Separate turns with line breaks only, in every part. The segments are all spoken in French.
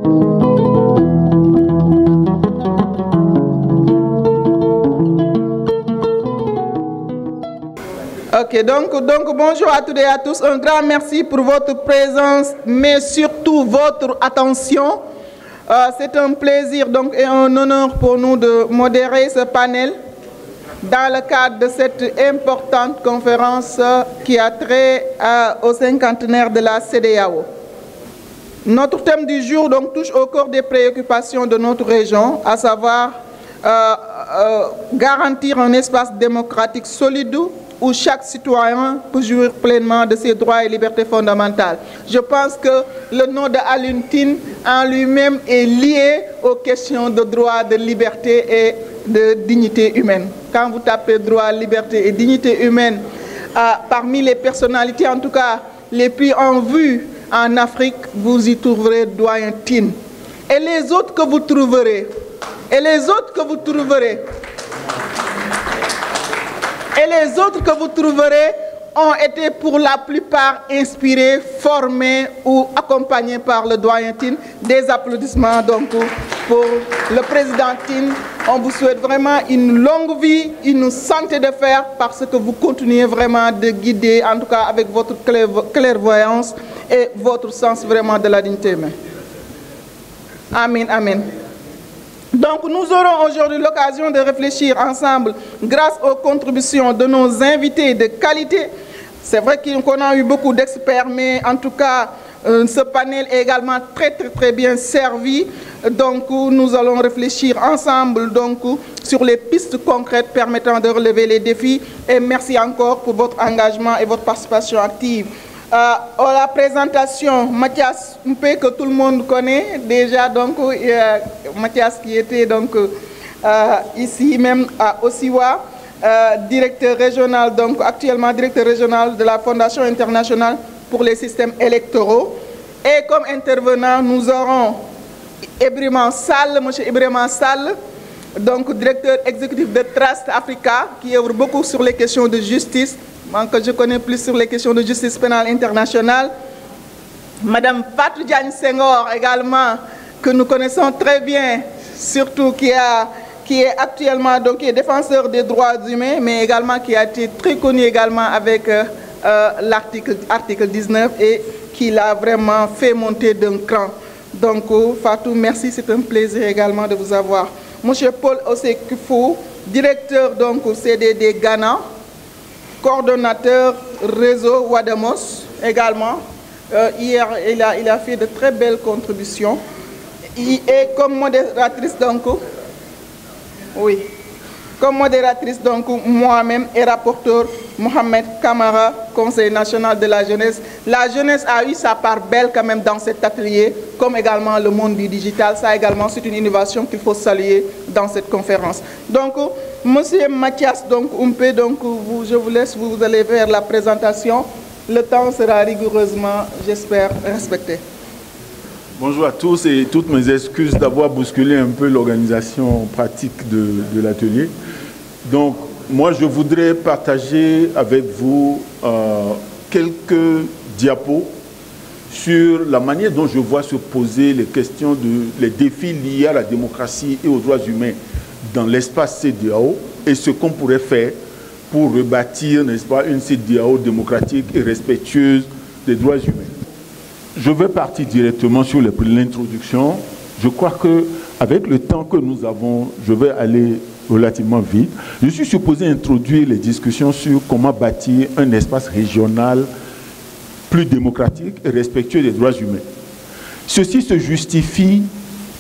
Ok, donc bonjour à toutes et à tous. Un grand merci pour votre présence, mais surtout votre attention. C'est un plaisir donc, et un honneur pour nous de modérer ce panel dans le cadre de cette importante conférence qui a trait au cinquantenaire de la CEDEAO. Notre thème du jour donc, touche au cœur des préoccupations de notre région, à savoir garantir un espace démocratique solide où chaque citoyen peut jouir pleinement de ses droits et libertés fondamentales. Je pense que le nom de Alioune Tine en lui-même est lié aux questions de droit, de liberté et de dignité humaine. Quand vous tapez droit, liberté et dignité humaine, parmi les personnalités, en tout cas les plus en vue en Afrique, vous y trouverez doyen Tine. Et les autres que vous trouverez, ont été pour la plupart inspirés, formés ou accompagnés par le doyen Tine. Des applaudissements donc pour le président Tine. On vous souhaite vraiment une longue vie, une santé de fer parce que vous continuez vraiment de guider, en tout cas avec votre clairvoyance et votre sens vraiment de la dignité humaine. Amen, amen. Donc nous aurons aujourd'hui l'occasion de réfléchir ensemble grâce aux contributions de nos invités de qualité. C'est vrai qu'on a eu beaucoup d'experts, mais en tout cas, ce panel est également très bien servi. Donc nous allons réfléchir ensemble donc, sur les pistes concrètes permettant de relever les défis. Et merci encore pour votre engagement et votre participation active. La présentation, Mathias Mpé, que tout le monde connaît déjà, donc Mathias qui était donc ici même à Osiwa, directeur régional, donc actuellement directeur régional de la Fondation internationale pour les systèmes électoraux. Et comme intervenant, nous aurons Ibrahima Sall, M. Ibrahima Sall, donc directeur exécutif de Trust Africa, qui œuvre beaucoup sur les questions de justice, que je connais plus sur les questions de justice pénale internationale. Madame Fatou Diagne Senghor également, que nous connaissons très bien, surtout qui est actuellement donc, qui est défenseur des droits humains, mais également qui a été très connu également avec l'article 19 et qui l'a vraiment fait monter d'un cran. Donc Fatou, merci, c'est un plaisir également de vous avoir. Monsieur Paul Osekufo, directeur donc au CDD Ghana, coordonnateur réseau Wadamos également. Hier, il a fait de très belles contributions. Et comme modératrice, donc, oui, comme modératrice, donc, moi-même et rapporteur Mohamed Kamara, Conseil national de la jeunesse. La jeunesse a eu sa part belle quand même dans cet atelier, comme également le monde du digital. Ça également, c'est une innovation qu'il faut saluer dans cette conférence. Donc, Monsieur Mathias Mpé, donc je vous laisse, vous allez vers la présentation. Le temps sera rigoureusement, j'espère, respecté.
Bonjour à tous et toutes mes excuses d'avoir bousculé un peu l'organisation pratique de l'atelier. Donc, moi, je voudrais partager avec vous quelques diapos sur la manière dont je vois se poser les questions les défis liés à la démocratie et aux droits humains dans l'espace CEDEAO et ce qu'on pourrait faire pour rebâtir, n'est-ce pas, une CEDEAO démocratique et respectueuse des droits humains. Je vais partir directement sur l'introduction. Je crois qu'avec le temps que nous avons, je vais aller relativement vite. Je suis supposé introduire les discussions sur comment bâtir un espace régional plus démocratique et respectueux des droits humains. Ceci se justifie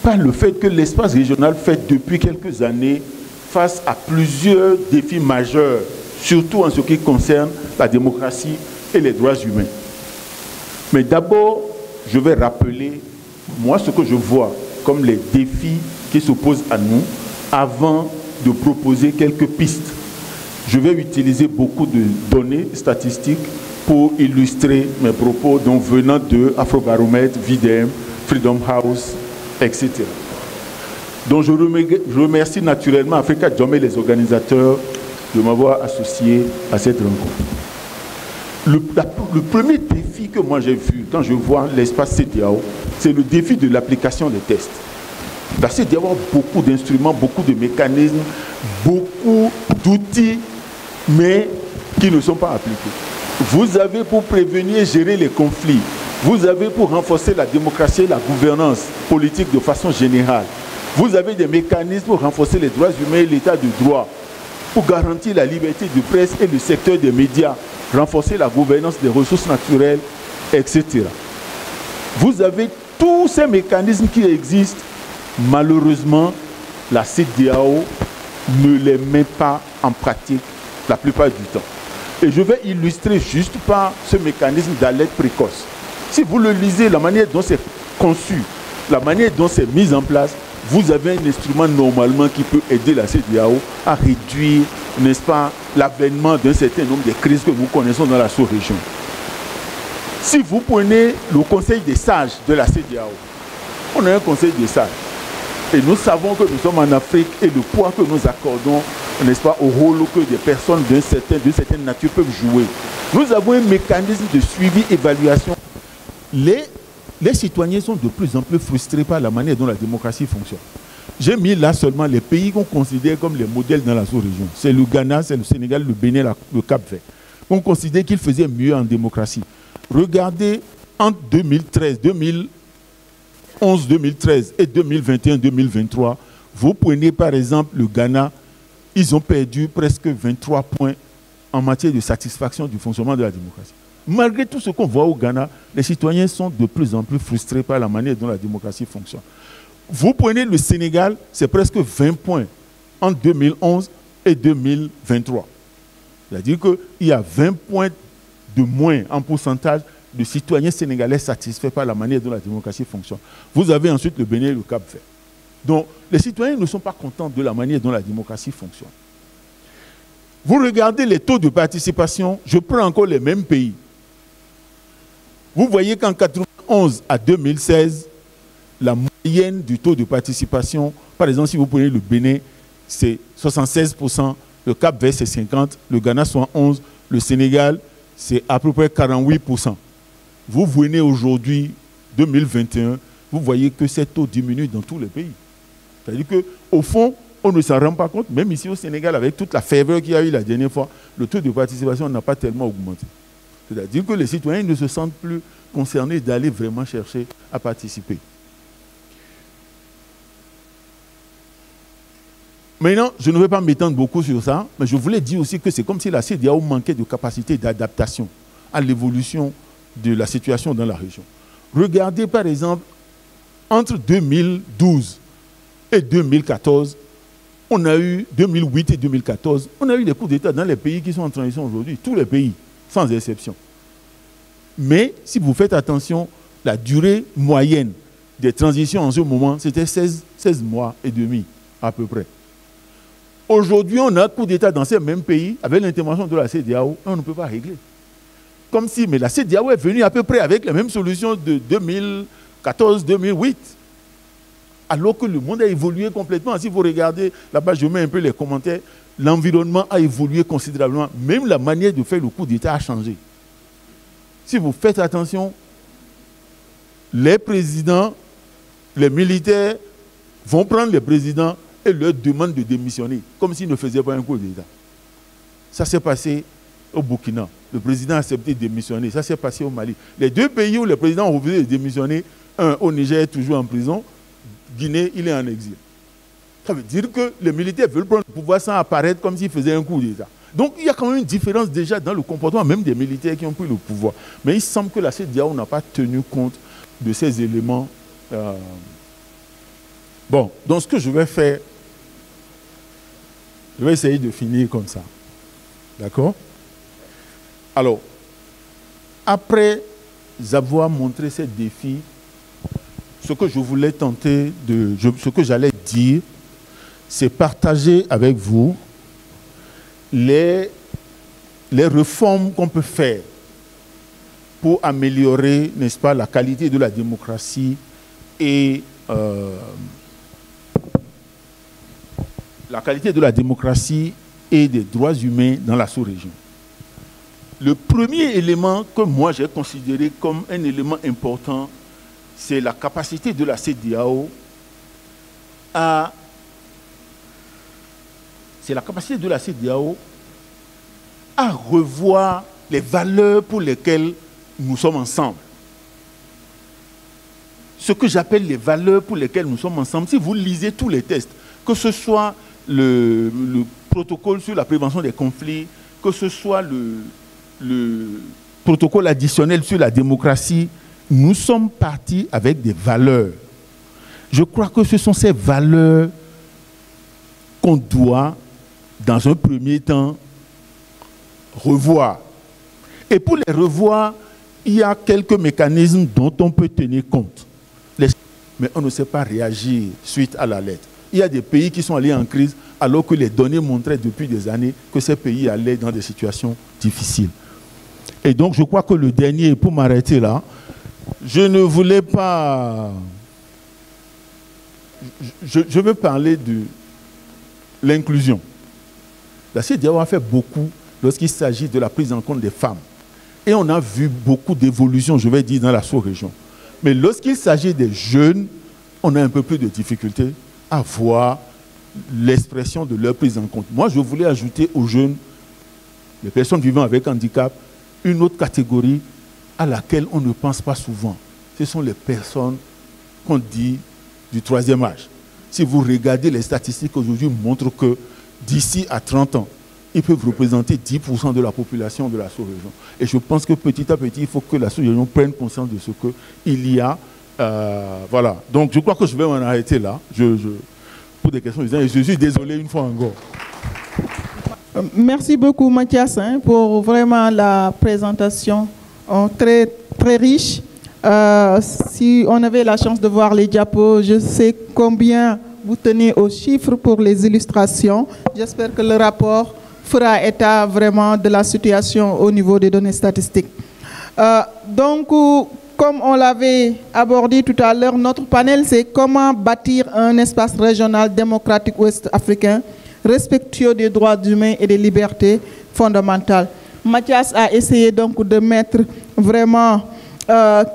par le fait que l'espace régional fait depuis quelques années face à plusieurs défis majeurs, surtout en ce qui concerne la démocratie et les droits humains. Mais d'abord, je vais rappeler, moi, ce que je vois comme les défis qui s'opposent à nous avant de proposer quelques pistes. Je vais utiliser beaucoup de données statistiques pour illustrer mes propos, donc venant de Afrobaromètre, VDM, Freedom House, etc. Donc je remercie naturellement Africa Jom et les organisateurs de m'avoir associé à cette rencontre. Le premier défi défi que moi j'ai vu quand je vois l'espace CEDEAO, c'est le défi de l'application des tests. La CEDEAO a beaucoup d'instruments, beaucoup de mécanismes, beaucoup d'outils, mais qui ne sont pas appliqués. Vous avez pour prévenir et gérer les conflits. Vous avez pour renforcer la démocratie et la gouvernance politique de façon générale. Vous avez des mécanismes pour renforcer les droits humains et l'état de droit, pour garantir la liberté de presse et le secteur des médias, renforcer la gouvernance des ressources naturelles, etc. Vous avez tous ces mécanismes qui existent. Malheureusement, la CEDEAO ne les met pas en pratique la plupart du temps. Et je vais illustrer juste par ce mécanisme d'alerte précoce. Si vous le lisez, la manière dont c'est conçu, la manière dont c'est mis en place, vous avez un instrument normalement qui peut aider la CEDEAO à réduire, n'est-ce pas, l'avènement d'un certain nombre de crises que nous connaissons dans la sous-région. Si vous prenez le conseil des sages de la CEDEAO, on a un conseil des sages. Et nous savons que nous sommes en Afrique et le poids que nous accordons, n'est-ce pas, au rôle que des personnes d'une certaine nature peuvent jouer. Nous avons un mécanisme de suivi, évaluation. Les citoyens sont de plus en plus frustrés par la manière dont la démocratie fonctionne. J'ai mis là seulement les pays qu'on considère comme les modèles dans la sous-région. C'est le Ghana, c'est le Sénégal, le Bénin, le Cap-Vert. On considère qu'ils faisaient mieux en démocratie. Regardez entre 2013, 2011, 2013 et 2021, 2023, vous prenez par exemple le Ghana, ils ont perdu presque 23 points en matière de satisfaction du fonctionnement de la démocratie. Malgré tout ce qu'on voit au Ghana, les citoyens sont de plus en plus frustrés par la manière dont la démocratie fonctionne. Vous prenez le Sénégal, c'est presque 20 points entre 2011 et 2023. C'est-à-dire qu'il y a 20 points de moins en pourcentage de citoyens sénégalais satisfaits par la manière dont la démocratie fonctionne. Vous avez ensuite le Bénin et le Cap-Vert. Donc, les citoyens ne sont pas contents de la manière dont la démocratie fonctionne. Vous regardez les taux de participation, je prends encore les mêmes pays. Vous voyez qu'en 1991 à 2016, la moyenne du taux de participation, par exemple, si vous prenez le Bénin, c'est 76%, le Cap-Vert, c'est 50%, le Ghana, 71%, le Sénégal, c'est à peu près 48%. Vous venez aujourd'hui, 2021, vous voyez que ces taux diminuent dans tous les pays. C'est-à-dire qu'au fond, on ne s'en rend pas compte, même ici au Sénégal, avec toute la ferveur qu'il y a eu la dernière fois, le taux de participation n'a pas tellement augmenté. C'est-à-dire que les citoyens ne se sentent plus concernés d'aller vraiment chercher à participer. Maintenant, je ne vais pas m'étendre beaucoup sur ça, mais je voulais dire aussi que c'est comme si la CEDEAO manquait de capacité d'adaptation à l'évolution de la situation dans la région. Regardez par exemple, entre 2012 et 2014, on a eu 2008 et 2014, on a eu des coups d'État dans les pays qui sont en transition aujourd'hui, tous les pays, sans exception. Mais si vous faites attention, la durée moyenne des transitions en ce moment, c'était 16 mois et demi à peu près. Aujourd'hui, on a un coup d'État dans ces mêmes pays, avec l'intervention de la CEDEAO, on ne peut pas régler. Comme si, mais la CEDEAO est venue à peu près avec les mêmes solutions de 2014-2008. Alors que le monde a évolué complètement. Si vous regardez, là-bas, je mets un peu les commentaires, l'environnement a évolué considérablement. Même la manière de faire le coup d'État a changé. Si vous faites attention, les présidents, les militaires vont prendre les présidents et leur demandent de démissionner, comme s'ils ne faisaient pas un coup d'État. Ça s'est passé au Burkina. Le président a accepté de démissionner. Ça s'est passé au Mali. Les deux pays où les présidents ont refusé de démissionner, un au Niger est toujours en prison, Guinée, il est en exil. Ça veut dire que les militaires veulent prendre le pouvoir sans apparaître comme s'ils faisaient un coup d'État. Donc il y a quand même une différence déjà dans le comportement même des militaires qui ont pris le pouvoir. Mais il semble que la CEDEAO n'a pas tenu compte de ces éléments. Bon, donc ce que je vais faire, je vais essayer de finir comme ça. D'accord? Alors, après avoir montré ces défis, ce que je voulais tenter ce que j'allais dire, c'est partager avec vous les réformes qu'on peut faire pour améliorer, n'est-ce pas, la qualité de la démocratie et la qualité de la démocratie et des droits humains dans la sous-région. Le premier élément que moi j'ai considéré comme un élément important, c'est la capacité de la CEDEAO à revoir les valeurs pour lesquelles nous sommes ensemble. Ce que j'appelle les valeurs pour lesquelles nous sommes ensemble, si vous lisez tous les textes, que ce soit le protocole sur la prévention des conflits, que ce soit le protocole additionnel sur la démocratie, nous sommes partis avec des valeurs. Je crois que ce sont ces valeurs qu'on doit, dans un premier temps, revoir. Et pour les revoir, il y a quelques mécanismes dont on peut tenir compte. Mais on ne sait pas réagir suite à la lettre. Il y a des pays qui sont allés en crise alors que les données montraient depuis des années que ces pays allaient dans des situations difficiles. Et donc je crois que le dernier, pour m'arrêter là, je ne voulais pas... Je veux parler de l'inclusion. La CEDEAO a fait beaucoup lorsqu'il s'agit de la prise en compte des femmes. Et on a vu beaucoup d'évolutions, je vais dire, dans la sous-région. Mais lorsqu'il s'agit des jeunes, on a un peu plus de difficultés à voir l'expression de leur prise en compte. Moi, je voulais ajouter aux jeunes, les personnes vivant avec handicap, une autre catégorie à laquelle on ne pense pas souvent. Ce sont les personnes qu'on dit du troisième âge. Si vous regardez les statistiques aujourd'hui, montrent que d'ici à 30 ans, ils peuvent représenter 10% de la population de la sous-région. Et je pense que petit à petit, il faut que la sous-région prenne conscience de ce qu'il y a. Voilà. Donc, je crois que je vais m'en arrêter là. Pour des questions, je suis désolé une fois encore.
Merci beaucoup, Mathias, pour vraiment la présentation très, très riche. Si on avait la chance de voir les diapos, je sais combien vous tenez aux chiffres pour les illustrations. J'espère que le rapport fera état vraiment de la situation au niveau des données statistiques. Donc, comme on l'avait abordé tout à l'heure, notre panel, c'est comment bâtir un espace régional démocratique ouest-africain respectueux des droits humains et des libertés fondamentales. Mathias a essayé donc de mettre vraiment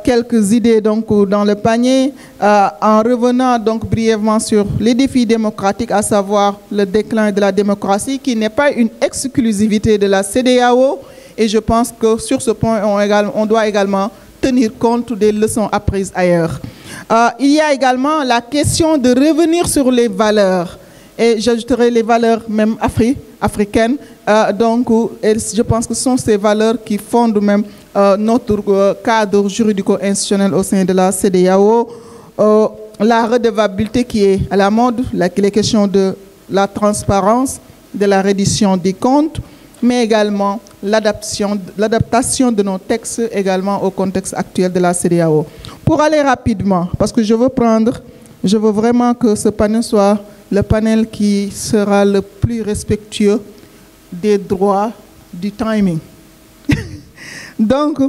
quelques idées donc dans le panier en revenant donc brièvement sur les défis démocratiques, à savoir le déclin de la démocratie qui n'est pas une exclusivité de la CEDEAO, et je pense que sur ce point on doit également tenir compte des leçons apprises ailleurs. Il y a également la question de revenir sur les valeurs, et j'ajouterai les valeurs même africaines. Donc, je pense que ce sont ces valeurs qui fondent même notre cadre juridico-institutionnel au sein de la CEDEAO. La redevabilité qui est à la mode, les questions de la transparence, de la reddition des comptes, mais également l'adaptation de nos textes également au contexte actuel de la CEDEAO. Pour aller rapidement, parce que je veux vraiment que ce panel soit le panel qui sera le plus respectueux des droits du timing. Donc,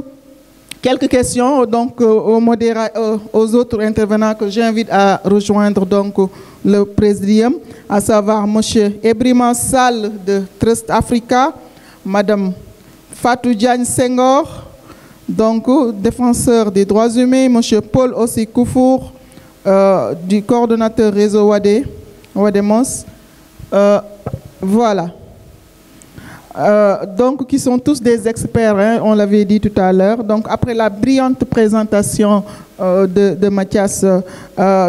quelques questions donc, aux autres intervenants que j'invite à rejoindre donc, le présidium, à savoir M. Ebrima Sall de Trust Africa, Mme Fatou Diagne Senghor, donc défenseur des droits humains, M. Paul Ossi Koufour, du coordonnateur réseau Wademos. Voilà. Donc, qui sont tous des experts, on l'avait dit tout à l'heure. Donc, après la brillante présentation de Mathias,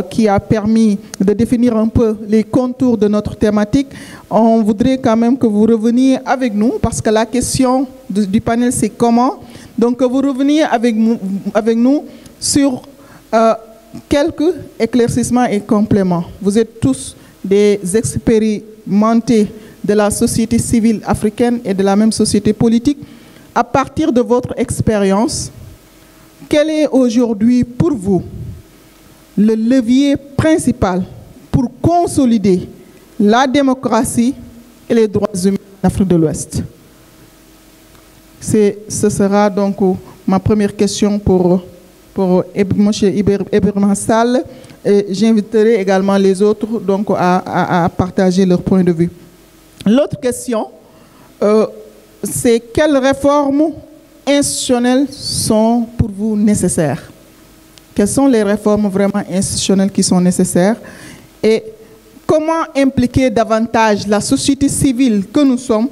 qui a permis de définir un peu les contours de notre thématique, on voudrait quand même que vous reveniez avec nous, parce que la question du panel, c'est comment. Donc, que vous reveniez avec nous sur quelques éclaircissements et compléments. Vous êtes tous des expérimentés de la société civile africaine et de la même société politique. À partir de votre expérience, quel est aujourd'hui pour vous le levier principal pour consolider la démocratie et les droits humains en Afrique de l'Ouest? Ce sera donc ma première question pour M. Ebrima Sall. J'inviterai également les autres donc, à partager leur point de vue. L'autre question, c'est quelles réformes institutionnelles sont pour vous nécessaires? Quelles sont les réformes vraiment institutionnelles qui sont nécessaires? Et comment impliquer davantage la société civile que nous sommes,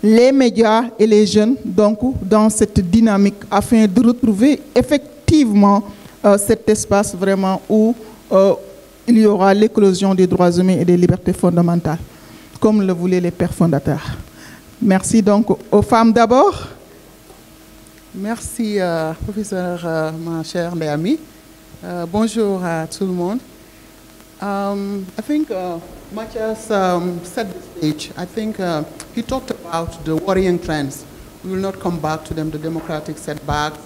les médias et les jeunes, donc, dans cette dynamique afin de retrouver effectivement cet espace vraiment où il y aura l'éclosion des droits humains et des libertés fondamentales, comme le voulaient les pères fondateurs. Merci donc aux femmes d'abord.
Merci, professeur, ma chère Léami. Bonjour à tout le monde. I think Matthias set the stage. I think he talked about the worrying trends. We will not come back to them, the democratic setbacks,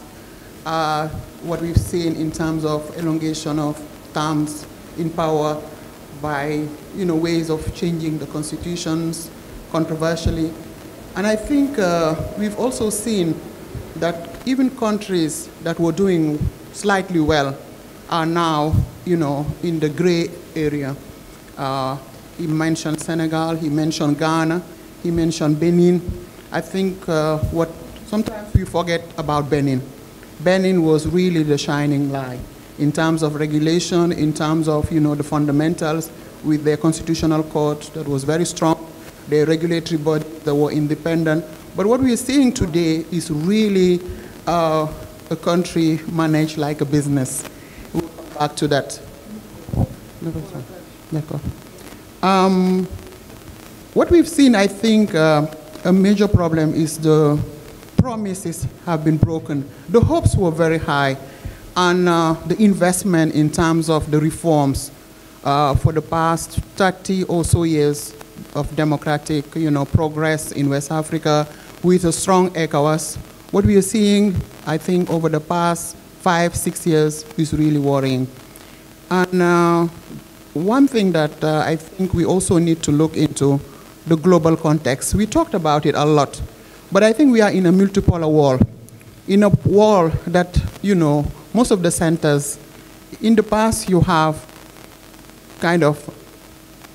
what we've seen in terms of elongation of terms in power by ways of changing the constitutions controversially. And I think we've also seen that even countries that were doing slightly well are now, in the gray area. He mentioned Senegal, he mentioned Ghana, he mentioned Benin. I think what sometimes we forget about Benin. Benin was really the shining light in terms of regulation, in terms of, the fundamentals with their constitutional court that was very strong, their regulatory bodies that were independent. But what we are seeing today is really a country managed like a business. We'll come back to that. What we've seen, I think, a major problem is the promises have been broken. The hopes were very high, and the investment in terms of the reforms for the past 30 or so years of democratic, progress in West Africa with a strong ECOWAS. What we are seeing, I think, over the past 5-6 years is really worrying. And one thing that I think we also need to look into, the global context. We talked about it a lot, but I think we are in a multipolar world. In a world that, most of the centers, in the past you have kind of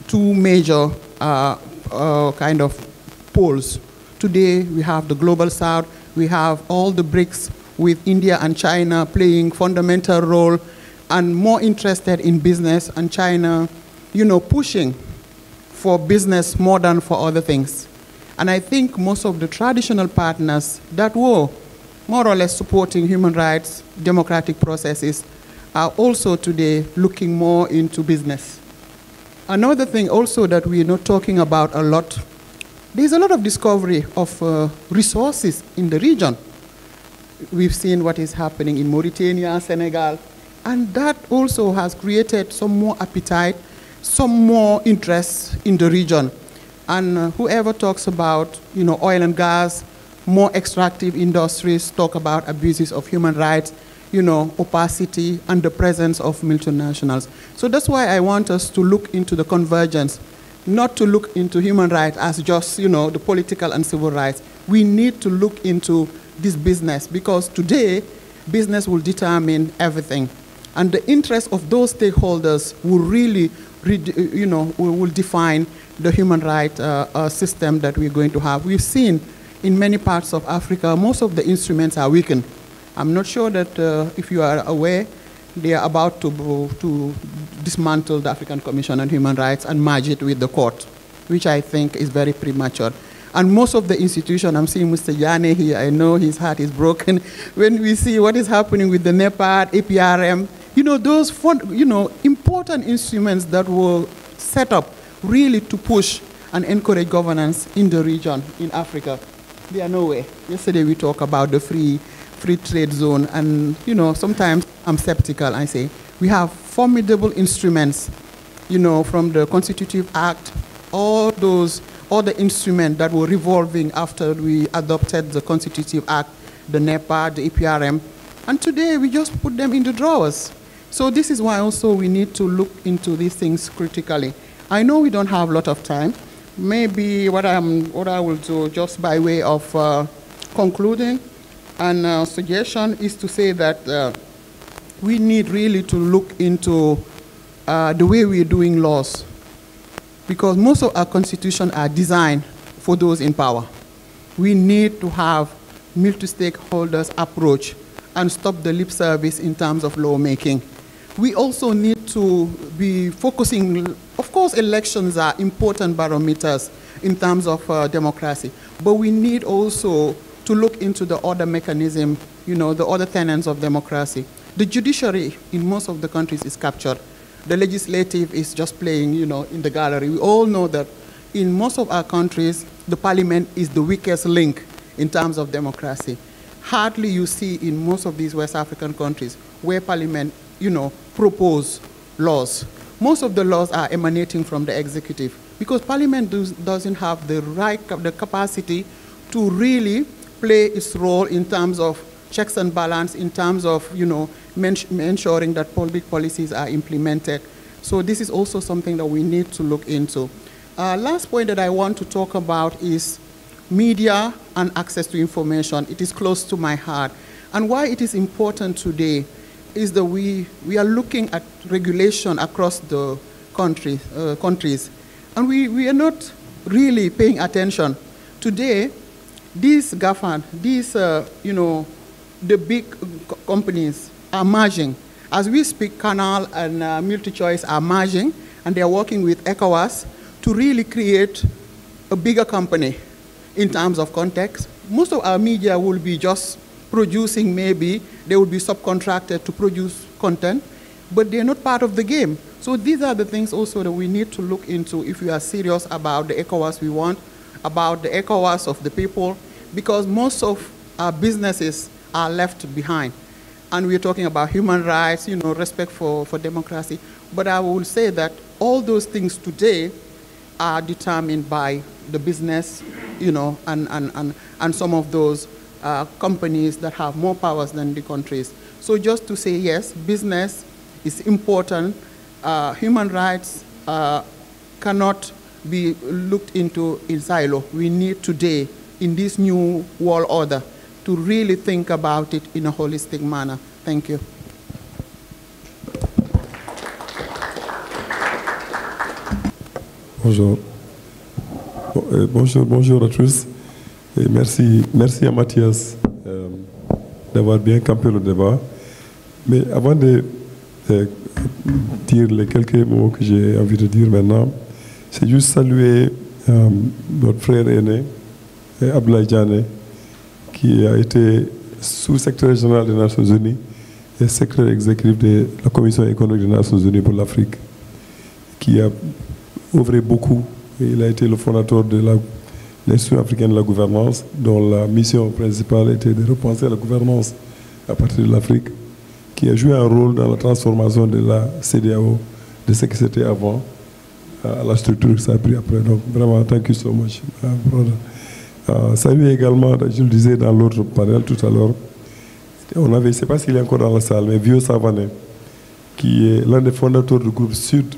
two major kind of poles. Today we have the global south, we have all the BRICS with India and China playing fundamental role and more interested in business, and China, pushing for business more than for other things. And I think most of the traditional partners that were more or less supporting human rights, democratic processes, are also today looking more into business. Another thing also that we're not talking about a lot, there's a lot of discovery of resources in the region. We've seen what is happening in Mauritania, Senegal, and that also has created some more appetite, some more interest in the region. And whoever talks about, oil and gas, more extractive industries, talk about abuses of human rights, opacity, and the presence of multinationals. So that's why I want us to look into the convergence, not to look into human rights as just, the political and civil rights. We need to look into this business, because today, business will determine everything. And the interests of those stakeholders will really, will define the human rights system that we're going to have. We've seen in many parts of Africa, most of the instruments are weakened. I'm not sure that if you are aware, they are about to dismantle the African Commission on Human Rights and merge it with the court, which I think is very premature. And most of the institutions, I'm seeing Mr. Yane here, I know his heart is broken. When we see what is happening with the NEPAD, APRM, those important instruments that were set up really to push and encourage governance in the region, in Africa, they are nowhere. Yesterday we talked about the free trade zone, and sometimes I'm skeptical. I say we have formidable instruments, from the Constitutive Act, all the instruments that were revolving after we adopted the Constitutive Act, the NEPA, the APRM, and today we just put them in the drawers. So this is why also we need to look into these things critically. I know we don't have a lot of time. Maybe what I will do, just by way of concluding, and suggestion is to say that we need really to look into the way we're doing laws, because most of our constitutions are designed for those in power. we need to have multi-stakeholders approach and stop the lip service in terms of lawmaking. We also need to be focusing, of course, elections are important barometers in terms of democracy, but we need also to look into the other mechanism, the other tenets of democracy. The judiciary in most of the countries is captured. The legislative is just playing, in the gallery. We all know that in most of our countries, the parliament is the weakest link in terms of democracy. Hardly you see in most of these West African countries where parliament, propose laws. Most of the laws are emanating from the executive because parliament doesn't have the capacity to really play its role in terms of checks and balance, in terms of, ensuring that public policies are implemented. So this is also something that we need to look into. Last point that I want to talk about is media and access to information. It is close to my heart. And why it is important today is that we are looking at regulation across the countries, and we are not really paying attention. Today, these GAFA, the big companies are merging. As we speak, Canal and MultiChoice are merging, and they are working with ECOWAS to really create a bigger company in terms of context. Most of our media will be just producing, maybe they will be subcontracted to produce content, but they're not part of the game. So these are the things also that we need to look into if we are serious about the ECOWAS we want, about the ECOWAS of the people, because most of our businesses are left behind. And we're talking about human rights, respect for democracy. But I will say that all those things today are determined by the business, and some of those companies that have more powers than the countries. So just to say, yes, business is important. Human rights cannot be looked into in silo. We need today, in this new world order, to really think about it in a holistic manner. Thank you.
Bonjour. Bonjour à tous. Et merci à Mathias d'avoir bien campé le débat. Mais avant de dire les quelques mots que j'ai envie de dire maintenant, c'est juste saluer notre frère aîné, Abdoulaye Diané, qui a été sous-secrétaire général des Nations Unies et secrétaire exécutif de la Commission économique des Nations Unies pour l'Afrique, qui a œuvré beaucoup. Il a été le fondateur de l'Institut africain de la gouvernance, dont la mission principale était de repenser la gouvernance à partir de l'Afrique, qui a joué un rôle dans la transformation de la CEDEAO, de ce que c'était avant, à la structure que ça a pris après. Donc vraiment, thank you so much, brother. Salut également, je le disais dans l'autre panel tout à l'heure, on avait, je ne sais pas s'il est encore dans la salle, mais Vieux Savané, qui est l'un des fondateurs du groupe Sud,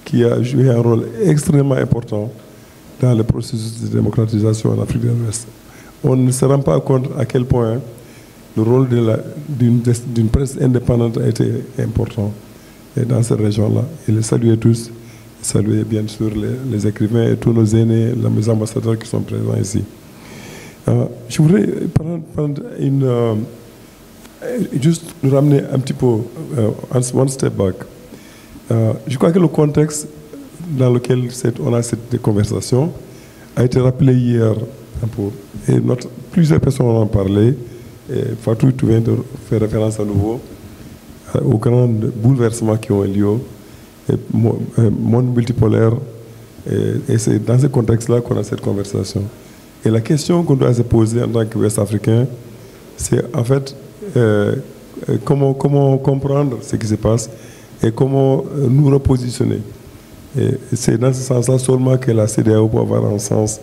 qui a joué un rôle extrêmement important dans le processus de démocratisation en Afrique de l'Ouest. On ne se rend pas compte à quel point le rôle d'une presse indépendante a été important dans cette région-là. Et les saluer tous, saluer bien sûr les écrivains et tous nos aînés, les ambassadeurs qui sont présents ici. Je voudrais prendre juste nous ramener un petit peu, one step back. Je crois que le contexte dans lequel on a cette conversation a été rappelé hier un peu. Et plusieurs personnes en ont parlé. Et Fatou, tu viens de faire référence à nouveau aux grands bouleversements qui ont eu lieu, monde multipolaire. Et c'est dans ce contexte-là qu'on a cette conversation. Et la question qu'on doit se poser en tant que Ouest-Africain, c'est en fait comment comprendre ce qui se passe et comment nous repositionner. Et c'est dans ce sens-là seulement que la CEDEAO peut avoir un sens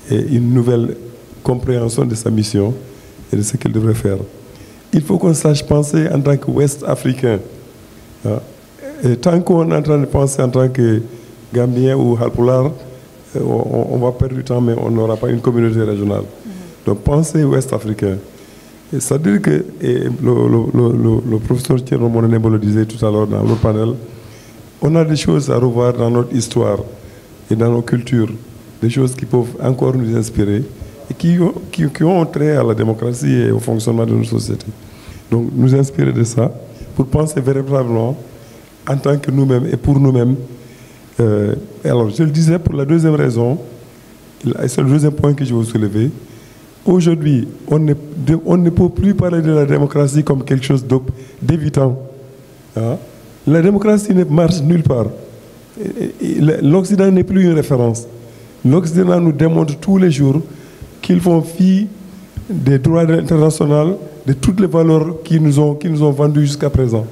et une nouvelle compréhension de sa mission et de ce qu'elle devrait faire. Il faut qu'on sache penser en tant qu'Ouest-Africain. Et tant qu'on est en train de penser en tant que Gambien ou Halpulaar, on va perdre du temps, mais on n'aura pas une communauté régionale. Donc penser Ouest-Africain. C'est-à-dire que le professeur Thierno Monenembo le disait tout à l'heure dans l'autre panel, on a des choses à revoir dans notre histoire et dans nos cultures, des choses qui peuvent encore nous inspirer et qui ont trait à la démocratie et au fonctionnement de nos sociétés. Donc, nous inspirer de ça pour penser véritablement en tant que nous-mêmes et pour nous-mêmes. Alors, je le disais pour la deuxième raison, et c'est le deuxième point que je veux soulever. Aujourd'hui, on ne peut plus parler de la démocratie comme quelque chose d'évitant. Hein? La démocratie ne marche nulle part. L'Occident n'est plus une référence. L'Occident nous démontre tous les jours qu'ils font fi des droits internationaux, de toutes les valeurs qui nous ont vendues jusqu'à présent.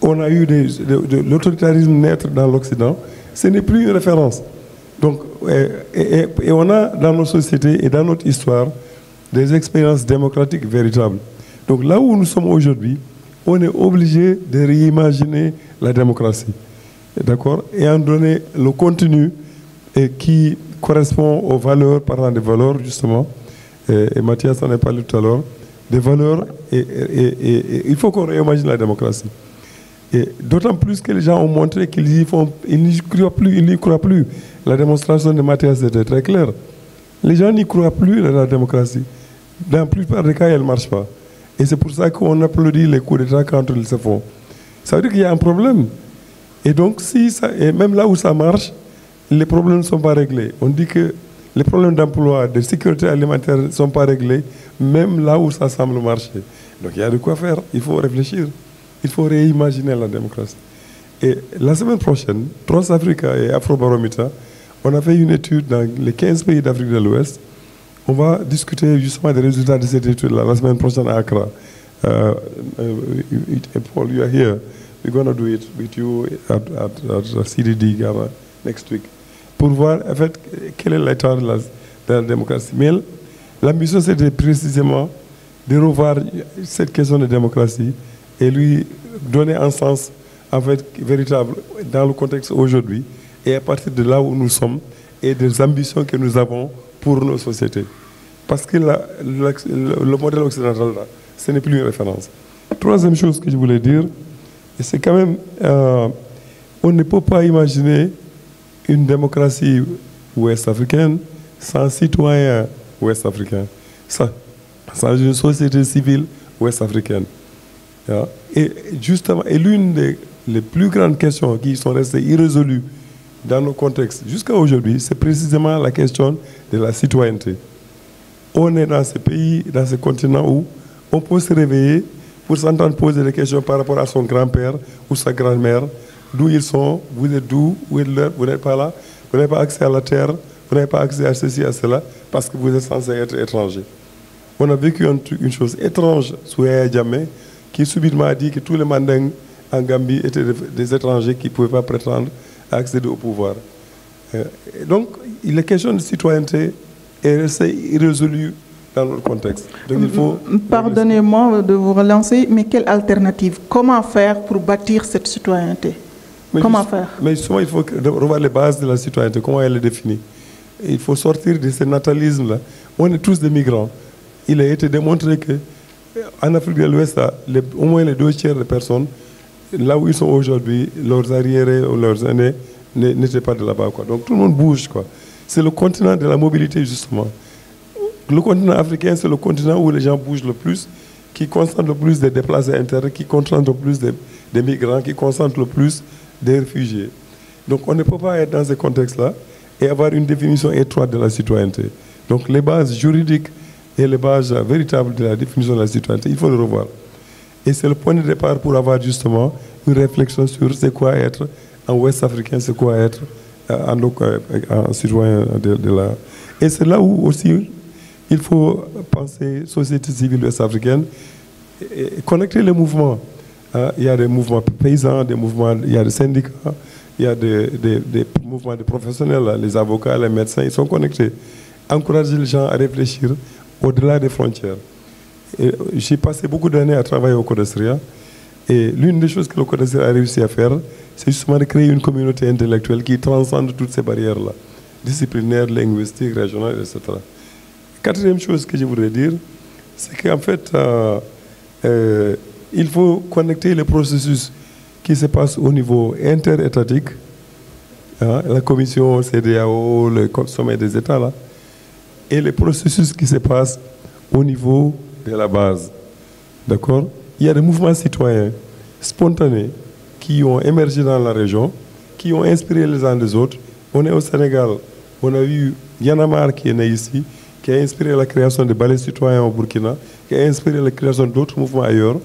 On a eu de l'autoritarisme naître dans l'Occident. Ce n'est plus une référence. Donc, et on a dans nos sociétés et dans notre histoire des expériences démocratiques véritables. Donc là où nous sommes aujourd'hui, on est obligé de réimaginer la démocratie. D'accord? Et en donner le contenu qui correspond aux valeurs, parlant des valeurs justement, et Mathias en a parlé tout à l'heure, des valeurs, et il faut qu'on réimagine la démocratie. Et d'autant plus que les gens ont montré qu'ils n'y croient plus. La démonstration de Mathias était très claire. Les gens n'y croient plus à la démocratie. Dans la plupart des cas, elle ne marche pas. Et c'est pour ça qu'on applaudit les coups d'État quand ils se font. Ça veut dire qu'il y a un problème. Et donc, et même là où ça marche, les problèmes ne sont pas réglés. On dit que les problèmes d'emploi, de sécurité alimentaire ne sont pas réglés, même là où ça semble marcher. Donc il y a de quoi faire. Il faut réfléchir. Il faut réimaginer la démocratie. Et la semaine prochaine, Trust Africa et Afrobarometer, on a fait une étude dans les 15 pays d'Afrique de l'Ouest. On va discuter justement des résultats de cette étude-là la semaine prochaine à Accra. Paul, you are here. We're going to do it with you at CDD Ghana next week. Pour voir, en fait, quel est l'état de la démocratie. Mais l'ambition, c'était précisément de revoir cette question de démocratie et lui donner un sens, en fait, véritable dans le contexte aujourd'hui et à partir de là où nous sommes et des ambitions que nous avons pour nos sociétés. Parce que le modèle occidental, là, ce n'est plus une référence. Troisième chose que je voulais dire, c'est quand même, on ne peut pas imaginer une démocratie ouest-africaine sans citoyens ouest-africains, sans une société civile ouest-africaine. Et justement, et l'une des plus grandes questions qui sont restées irrésolues dans nos contextes jusqu'à aujourd'hui, c'est précisément la question de la citoyenneté. On est dans ce pays, dans ce continent où on peut se réveiller pour s'entendre poser des questions par rapport à son grand-père ou sa grand-mère, d'où ils sont, vous êtes d'où, vous n'êtes pas là, vous n'avez pas accès à la terre, vous n'avez pas accès à ceci, à cela, parce que vous êtes censé être étranger. On a vécu une chose étrange sous Yaya Jammeh, qui subitement a dit que tous les Mandingues en Gambie étaient des étrangers qui ne pouvaient pas prétendre à accéder au pouvoir. Donc, la question de citoyenneté est restée irrésolue dans notre contexte. Donc, il faut...
Pardonnez-moi de vous relancer, mais quelle alternative? Comment faire pour bâtir cette citoyenneté? Comment faire? Mais
justement, il faut revoir les bases de la citoyenneté, comment elle est définie. Il faut sortir de ce natalisme-là. On est tous des migrants. Il a été démontré qu'en Afrique de l'Ouest, au moins les 2/3 des personnes, là où ils sont aujourd'hui, leurs arriérés ou leurs aînés n'étaient pas de là-bas. Donc tout le monde bouge. C'est le continent de la mobilité, justement. Le continent africain, c'est le continent où les gens bougent le plus, qui concentre le plus des déplacés internes, qui concentre le plus des migrants, qui concentre le plus des réfugiés. Donc on ne peut pas être dans ce contexte-là et avoir une définition étroite de la citoyenneté. Donc les bases juridiques et les bases véritables de la définition de la citoyenneté, il faut le revoir. Et c'est le point de départ pour avoir justement une réflexion sur c'est quoi être un Ouest-Africain, c'est quoi être un citoyen de la... Et c'est là où aussi il faut penser société civile ouest-africaine et connecter les mouvements. Il y a des mouvements paysans, il y a des syndicats, il y a des mouvements de professionnels, les avocats, les médecins, ils sont connectés. Encourager les gens à réfléchir au-delà des frontières. J'ai passé beaucoup d'années à travailler au CODESRIA et l'une des choses que le CODESRIA a réussi à faire, c'est justement de créer une communauté intellectuelle qui transcende toutes ces barrières-là, disciplinaires, linguistiques, régionales, etc. Quatrième chose que je voudrais dire, c'est qu'en fait, il faut connecter les processus qui se passent au niveau interétatique, la commission CEDEAO, le sommet des États, là, et les processus qui se passent au niveau de la base. D'accord? Il y a des mouvements citoyens spontanés qui ont émergé dans la région, qui ont inspiré les uns des autres. On est au Sénégal, on a vu Y'en a marre qui est né ici, qui a inspiré la création des ballets citoyens au Burkina, qui a inspiré la création d'autres mouvements ailleurs.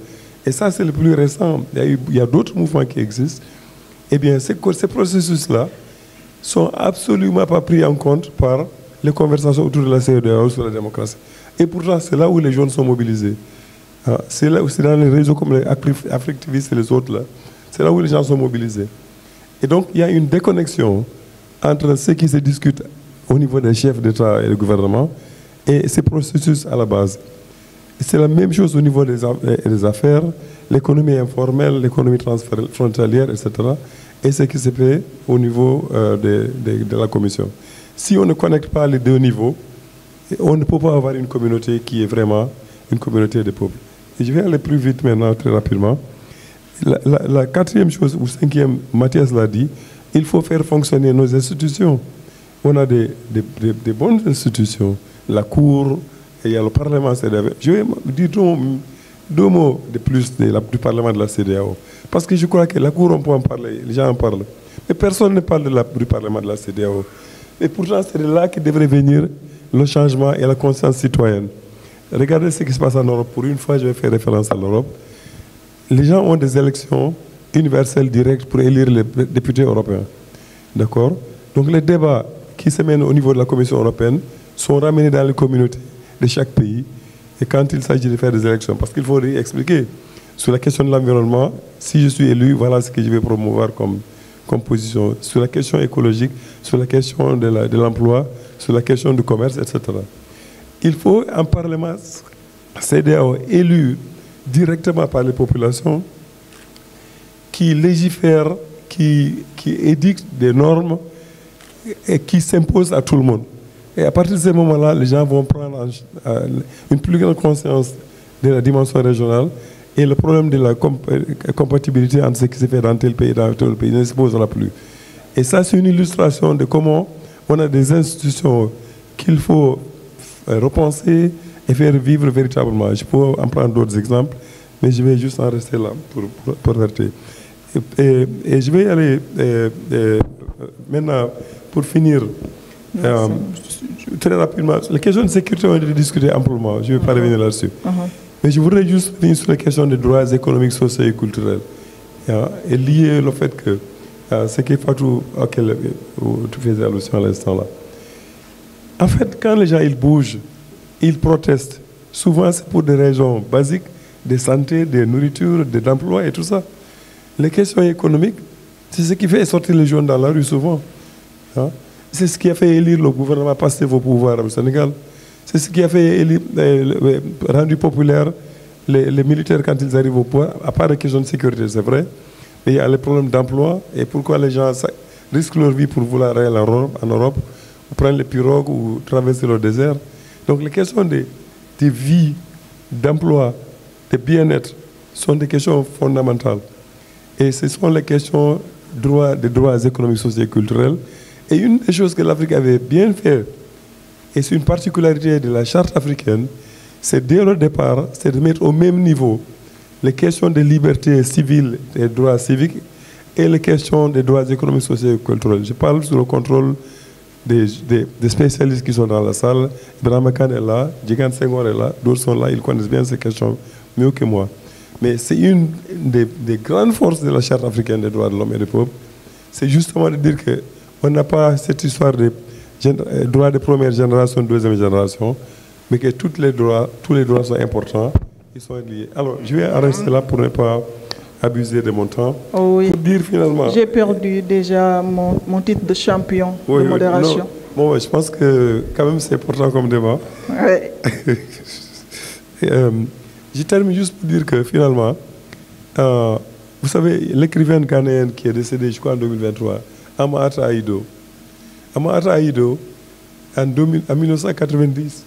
Et ça, c'est le plus récent. Il y a d'autres mouvements qui existent. Eh bien, ces processus-là sont absolument pas pris en compte par les conversations autour de la CEDEAO sur la démocratie. Et pourtant, c'est là où les jeunes sont mobilisés. C'est dans les réseaux comme les Africtivistes et les autres, là. C'est là où les gens sont mobilisés. Et donc, il y a une déconnexion entre ce qui se discute au niveau des chefs d'État et du gouvernement et ces processus à la base. C'est la même chose au niveau des affaires, l'économie informelle, l'économie transfrontalière, etc. Et ce qui se fait au niveau de la Commission. Si on ne connecte pas les deux niveaux, on ne peut pas avoir une communauté qui est vraiment une communauté de peuples. Et je vais aller plus vite maintenant, très rapidement. La quatrième chose, ou cinquième, Mathias l'a dit, il faut faire fonctionner nos institutions. On a des bonnes institutions, la Cour, et il y a le Parlement CEDEAO. Je vais dire deux mots de plus du Parlement de la CEDEAO. Parce que je crois que la Cour, on peut en parler, les gens en parlent. Mais personne ne parle du Parlement de la CEDEAO. Et pourtant, c'est de là que devrait venir le changement et la conscience citoyenne. Regardez ce qui se passe en Europe. Pour une fois, je vais faire référence à l'Europe. Les gens ont des élections universelles directes pour élire les députés européens. D'accord? Donc les débats qui se mènent au niveau de la Commission européenne sont ramenés dans les communautés de chaque pays. Et quand il s'agit de faire des élections, parce qu'il faut expliquer, sur la question de l'environnement, si je suis élu, voilà ce que je vais promouvoir comme position. Sur la question écologique, sur la question de l'emploi, sur la question du commerce, etc. Il faut un Parlement CEDEAO élu directement par les populations qui légifère, qui édicte des normes et qui s'impose à tout le monde. Et à partir de ce moment-là, les gens vont prendre une plus grande conscience de la dimension régionale et le problème de la compatibilité entre ce qui se fait dans tel pays et dans tel pays ne se posera plus. Et ça, c'est une illustration de comment on a des institutions qu'il faut repenser et faire vivre véritablement. Je peux en prendre d'autres exemples, mais je vais juste en rester là pour verter. Et je vais aller maintenant, pour finir, très rapidement, les questions de sécurité ont été discutées amplement, je ne vais pas revenir là-dessus. Mais je voudrais juste revenir sur les questions des droits économiques, sociaux et culturels. Et lier le fait que ce qui est Fatou, auquel tu faisais allusion à l'instant là. En fait, quand les gens ils bougent, ils protestent, souvent c'est pour des raisons basiques, de santé, de nourriture, d'emploi et tout ça. Les questions économiques, c'est ce qui fait sortir les jeunes dans la rue souvent. C'est ce qui a fait élire le gouvernement Pastef au pouvoir au Sénégal. C'est ce qui a fait rendu populaire les militaires quand ils arrivent au pouvoir, à part les questions de sécurité, c'est vrai. Mais il y a les problèmes d'emploi et pourquoi les gens risquent leur vie pour vouloir aller en Europe, ou prendre les pirogues ou traverser le désert. Donc les questions de vie, d'emploi, de bien-être sont des questions fondamentales. Et ce sont les questions des droits économiques, sociaux et culturels. Et une des choses que l'Afrique avait bien fait, et c'est une particularité de la charte africaine, c'est dès le départ, c'est de mettre au même niveau les questions de liberté civile et droits civiques et les questions des droits économiques, sociaux et culturels. Je parle sous le contrôle des spécialistes qui sont dans la salle. Ibrahima Kane est là, Djigan Senghor est là, d'autres sont là, ils connaissent bien ces questions mieux que moi. Mais c'est une des grandes forces de la charte africaine des droits de l'homme et des peuples, c'est justement de dire qu'on n'a pas cette histoire de droits de première génération, deuxième génération, mais que tous les droits sont importants, ils sont liés. Alors, je vais en rester là pour ne pas abuser de mon temps.
Oh oui.
Pour dire finalement...
J'ai perdu déjà mon titre de champion de modération.
Bon, je pense que quand même c'est important comme débat.
Oui.
Je termine juste pour dire que finalement, vous savez, l'écrivaine ghanéenne qui est décédée, je crois, en 2023, Amata Aïdo, en 1990,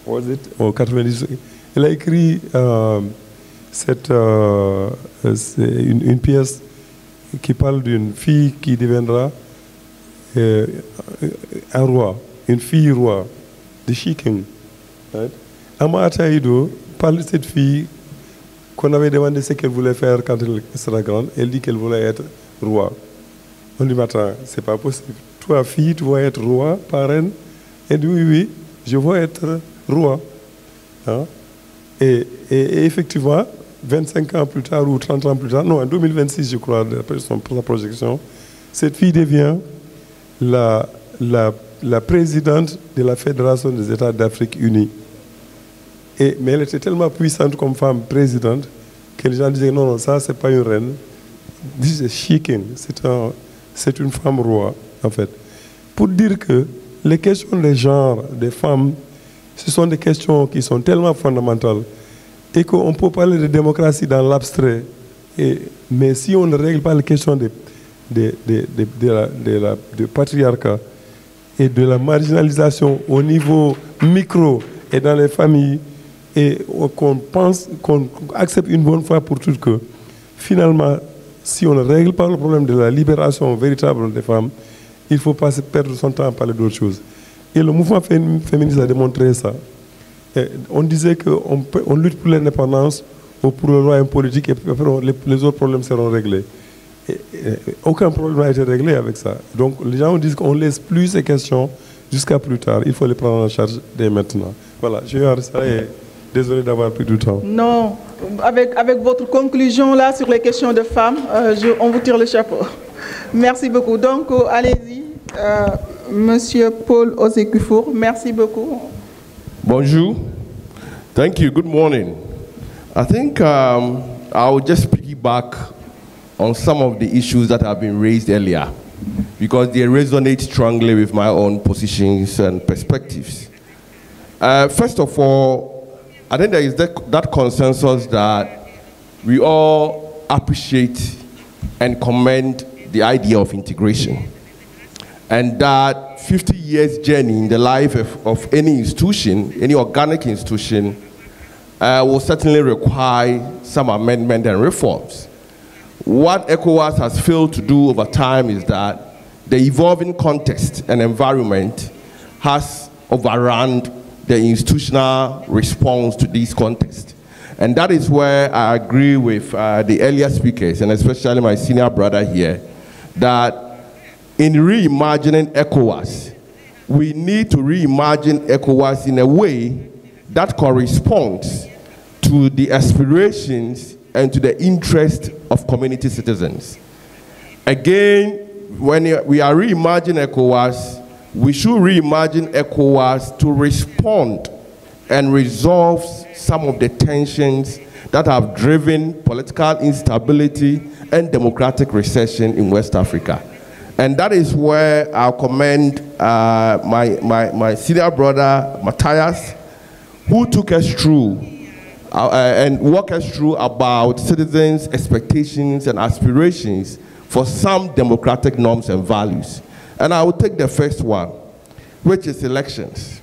ou 90, elle a écrit une pièce qui parle d'une fille qui deviendra un roi, une fille roi the chicken. Right? Amata Ido parle de cette fille qu'on avait demandé ce qu'elle voulait faire quand elle sera grande. Elle dit qu'elle voulait être roi. On lui dit, attends, c'est pas possible. Toi, fille, tu vas être roi, parraine. Elle dit, oui, oui, je veux être roi. Hein? Et effectivement, 25 ans plus tard ou 30 ans plus tard, non, en 2026, je crois, d'après sa projection, cette fille devient la présidente de la Fédération des États d'Afrique unie. Mais elle était tellement puissante comme femme présidente que les gens disaient non, ça, c'est pas une reine. This is chicken. C'est une femme roi, en fait. Pour dire que les questions de genre des femmes, ce sont des questions qui sont tellement fondamentales et qu'on peut parler de démocratie dans l'abstrait. Mais si on ne règle pas les questions de patriarcat et de la marginalisation au niveau micro et dans les familles, et qu'on accepte une bonne fois pour toutes que finalement, si on ne règle pas le problème de la libération véritable des femmes, il ne faut pas perdre son temps à parler d'autre chose. Et le mouvement féministe a démontré ça. Et on disait qu'on lutte pour l'indépendance ou pour le royaume politique et après les autres problèmes seront réglés. Aucun problème n'a été réglé avec ça. Donc les gens disent qu'on ne laisse plus ces questions jusqu'à plus tard. Il faut les prendre en charge dès maintenant. Voilà, je vais arrêter ça et désolé d'avoir pris du temps.
Non, avec votre conclusion là sur les questions de femmes, on vous tire le chapeau. Merci beaucoup. Donc, allez-y, Monsieur Paul Osei-Kuffour. Merci beaucoup.
Bonjour. Thank you. Good morning. I think I'll just piggyback on some of the issues that have been raised earlier because they resonate strongly with my own positions and perspectives. First of all, I think there is that consensus that we all appreciate and commend the idea of integration. And that 50 years journey in the life of any institution, any organic institution, will certainly require some amendment and reforms. What ECOWAS has failed to do over time is that the evolving context and environment has overrun the institutional response to this context. And that is where I agree with the earlier speakers, and especially my senior brother here, that in reimagining ECOWAS, we need to reimagine ECOWAS in a way that corresponds to the aspirations and to the interest of community citizens. Again, when we are reimagining ECOWAS, we should reimagine ECOWAS to respond and resolve some of the tensions that have driven political instability and democratic recession in West Africa. And that is where I'll commend my senior brother, Matthias, who took us through and walked us through about citizens' expectations and aspirations for some democratic norms and values. And I will take the first one, which is elections.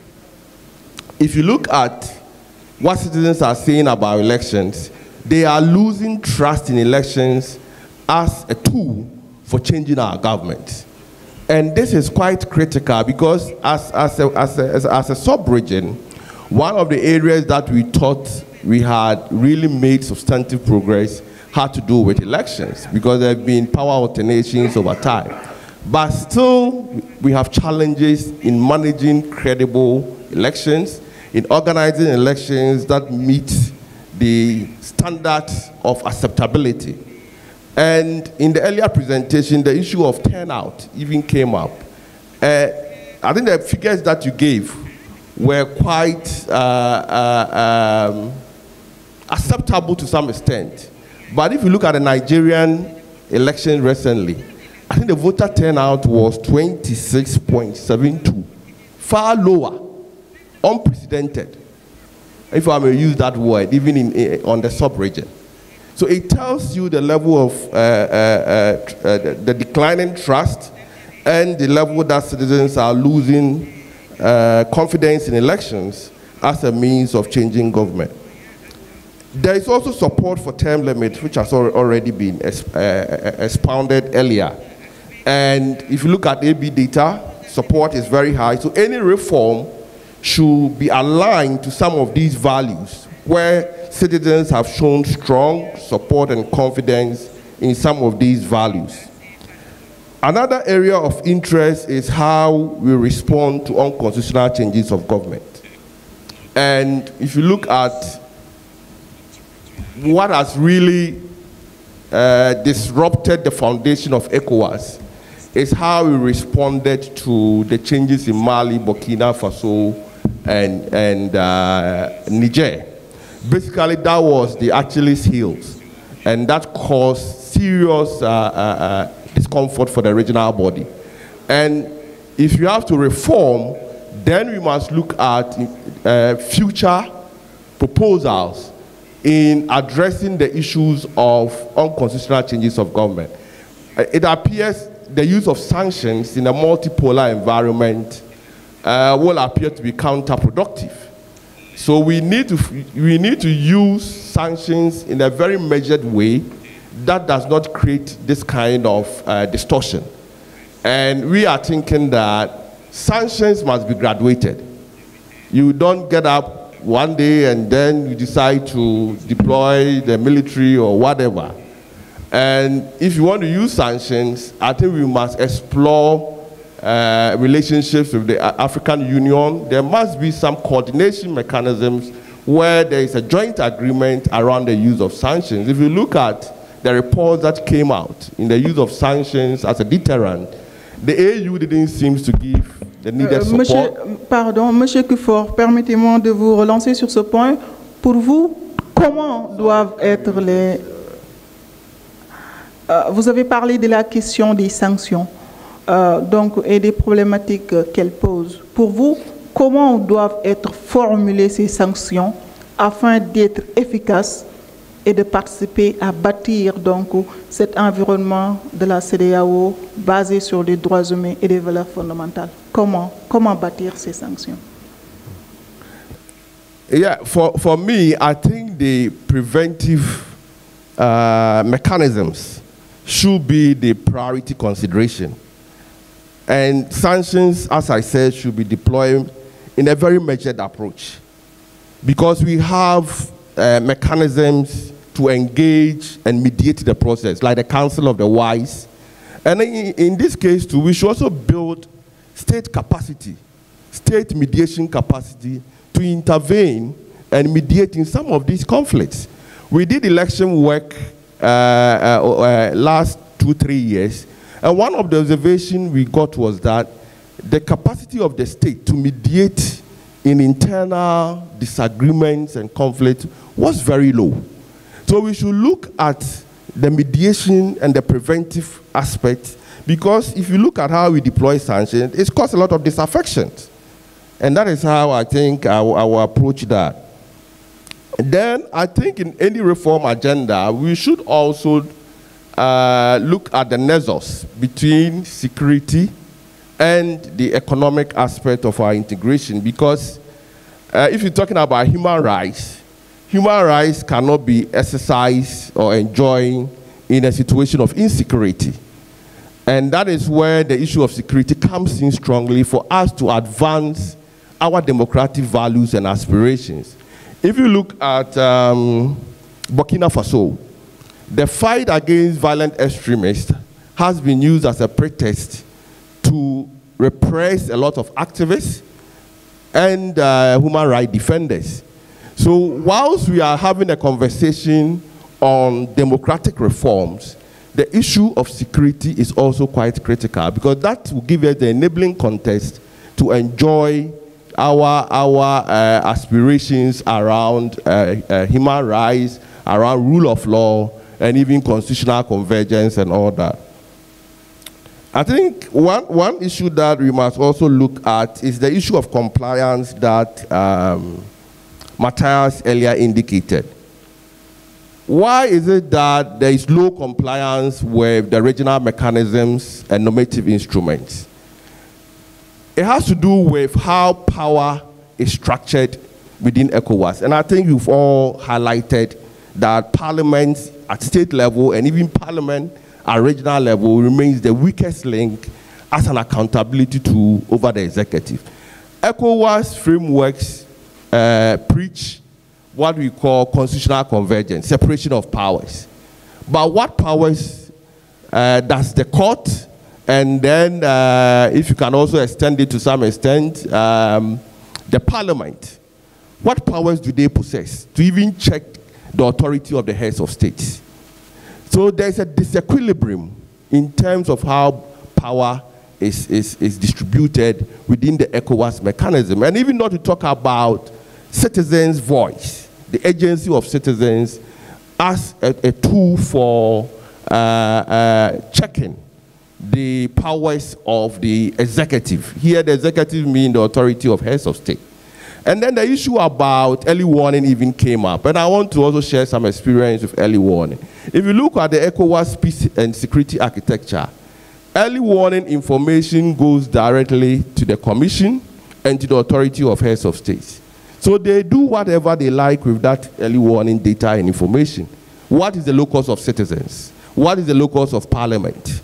If you look at what citizens are saying about elections, they are losing trust in elections as a tool for changing our government. And this is quite critical because as a sub-region, one of the areas that we thought we had really made substantive progress had to do with elections because there have been power alternations over time. But still, we have challenges in managing credible elections, in organizing elections that meet the standards of acceptability. And in the earlier presentation, the issue of turnout even came up. I think the figures that you gave were quite acceptable to some extent. But if you look at the Nigerian election recently, I think the voter turnout was 26.72, far lower, unprecedented, if I may use that word, even on the sub-region. So it tells you the level of the declining trust and the level that citizens are losing confidence in elections as a means of changing government. There is also support for term limits, which has already been expounded earlier. And if you look at AB data, support is very high. So any reform should be aligned to some of these values where citizens have shown strong support and confidence in some of these values. Another area of interest is how we respond to unconstitutional changes of government. And if you look at what has really disrupted the foundation of ECOWAS, is how we responded to the changes in Mali, Burkina Faso, and Niger. Basically, that was the Achilles heels, and that caused serious discomfort for the regional body. And if you have to reform, then we must look at future proposals in addressing the issues of unconstitutional changes of government. It appears the use of sanctions in a multipolar environment will appear to be counterproductive. So we need to use sanctions in a very measured way that does not create this kind of distortion. And we are thinking that sanctions must be graduated. You don't get up one day and then you decide to deploy the military or whatever. And if you want to use sanctions, I think we must explore relationships with the African Union. There must be some coordination mechanisms where there is a joint agreement around the use of sanctions. If you look at the reports that came out in the use of sanctions as a deterrent, the AU didn't seem to give the needed support.
Monsieur Kufor, permettez-moi de vous relancer sur ce point. Pour vous, comment doivent être les... vous avez parlé de la question des sanctions et des problématiques qu'elles posent. Pour vous, comment doivent être formulées ces sanctions afin d'être efficaces et de participer à bâtir donc cet environnement de la CEDEAO basé sur les droits humains et les valeurs fondamentales? Comment bâtir ces sanctions?
Yeah, for me, I think the preventive mechanisms should be the priority consideration. And sanctions, as I said, should be deployed in a very measured approach, because we have mechanisms to engage and mediate the process, like the Council of the Wise. And in this case, too, we should also build state capacity, state mediation capacity to intervene and mediate in some of these conflicts. We did election work last 2-3 years, and one of the observations we got was that the capacity of the state to mediate in internal disagreements and conflict was very low. So we should look at the mediation and the preventive aspect, because if you look at how we deploy sanctions, it's caused a lot of disaffection. And that is how I think I will approach that. Then I think in any reform agenda, we should also look at the nexus between security and the economic aspect of our integration, because if you're talking about human rights cannot be exercised or enjoyed in a situation of insecurity. And that is where the issue of security comes in strongly for us to advance our democratic values and aspirations. If you look at Burkina Faso, the fight against violent extremists has been used as a pretext to repress a lot of activists and human rights defenders. So whilst we are having a conversation on democratic reforms, the issue of security is also quite critical, because that will give us the enabling context to enjoy our aspirations around human rights, around rule of law, and even constitutional convergence and all that. I think one issue that we must also look at is the issue of compliance that Matthias earlier indicated. Why is it that there is low compliance with the regional mechanisms and normative instruments? It has to do with how power is structured within ECOWAS. And I think you've all highlighted that parliament at state level and even parliament at regional level remains the weakest link as an accountability tool over the executive. ECOWAS frameworks preach what we call constitutional convergence, separation of powers. But what powers does the court, and then if you can also extend it to some extent, the parliament, what powers do they possess to even check the authority of the heads of states? So there's a disequilibrium in terms of how power is distributed within the ECOWAS mechanism. And even not to talk about citizens' voice, the agency of citizens as a tool for checking the powers of the executive. Here the executive means the authority of heads of state. And then the issue about early warning even came up. And I want to also share some experience with early warning. If you look at the ECOWAS peace and security architecture, early warning information goes directly to the commission and to the authority of heads of states. So they do whatever they like with that early warning data and information. What is the locus of citizens? What is the locus of parliament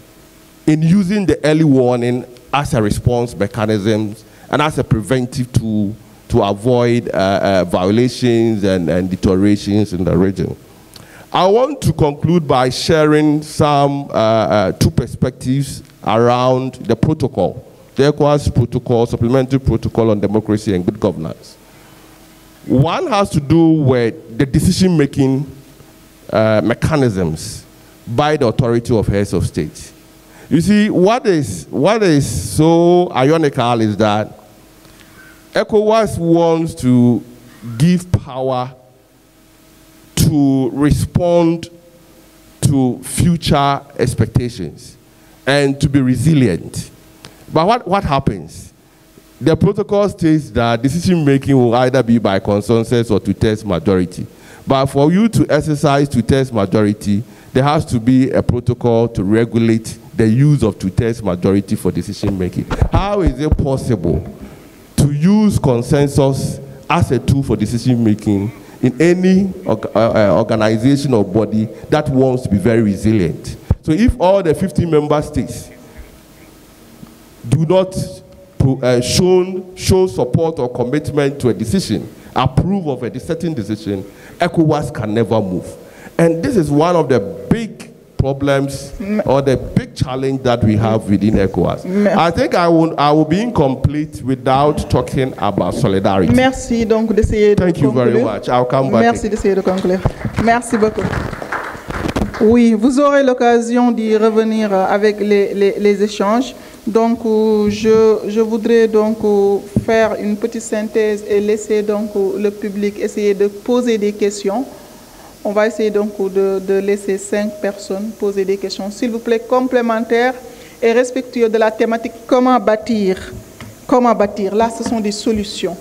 in using the early warning as a response mechanism and as a preventive tool to avoid violations and deteriorations in the region? I want to conclude by sharing some two perspectives around the protocol, the ECOWAS protocol, supplementary protocol on democracy and good governance. One has to do with the decision-making mechanisms by the authority of heads of state. You see, what is so ironical is that ECOWAS wants to give power to respond to future expectations and to be resilient. But what happens? The protocol states that decision-making will either be by consensus or to test majority. But for you to exercise to test majority, there has to be a protocol to regulate the use of to test majority for decision-making. How is it possible to use consensus as a tool for decision-making in any organization or body that wants to be very resilient? So if all the 50 member states do not show support or commitment to a decision, approve of a certain decision, ECOWAS can never move. And this is one of the big problems or the big challenge that we have within ECOWAS. I think I will be incomplete without talking about solidarity.
Merci donc d'essayer de conclure.
Thank you very much. I'll come back.
Merci d'essayer de conclure. Merci beaucoup. Oui, vous aurez l'occasion d'y revenir avec les échanges. Donc, je voudrais donc faire une petite synthèse et laisser donc le public essayer de poser des questions. On va essayer donc de laisser 5 personnes poser des questions, s'il vous plaît, complémentaires et respectueux de la thématique comment bâtir. Comment bâtir? Là, ce sont des solutions.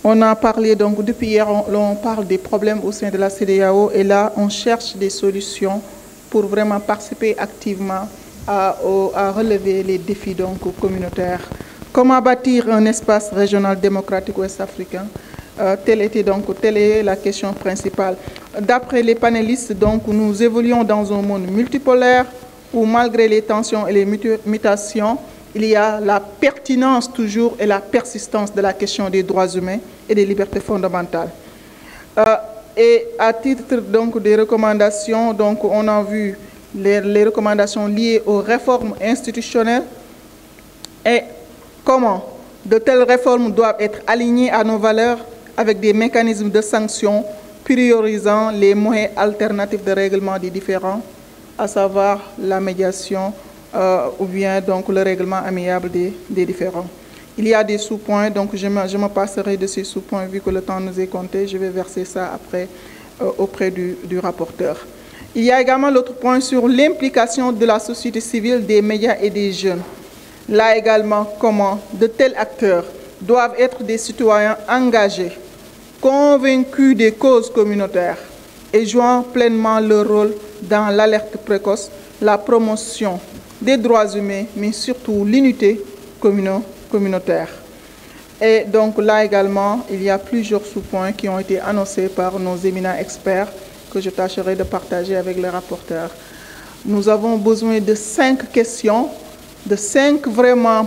On a parlé donc depuis hier, on parle des problèmes au sein de la CEDEAO et là, on cherche des solutions pour vraiment participer activement à relever les défis donc communautaires. Comment bâtir un espace régional démocratique ouest-africain? Telle est la question principale. D'après les panélistes, donc, nous évoluons dans un monde multipolaire où, malgré les tensions et les mutations, il y a la pertinence toujours et la persistance de la question des droits humains et des libertés fondamentales. Et à titre donc des recommandations, donc, on a vu les recommandations liées aux réformes institutionnelles et comment de telles réformes doivent être alignées à nos valeurs avec des mécanismes de sanctions priorisant les moyens alternatifs de règlement des différends, à savoir la médiation ou bien donc le règlement amiable des différends. Il y a des sous-points, donc je me passerai de ces sous-points vu que le temps nous est compté. Je vais verser ça après auprès du rapporteur. Il y a également l'autre point sur l'implication de la société civile, des médias et des jeunes. Là également, comment de tels acteurs doivent être des citoyens engagés, convaincus des causes communautaires et jouant pleinement leur rôle dans l'alerte précoce, la promotion des droits humains, mais surtout l'unité communautaire. Et donc là également, il y a plusieurs sous-points qui ont été annoncés par nos éminents experts que je tâcherai de partager avec les rapporteurs. Nous avons besoin de 5 questions, de 5 vraiment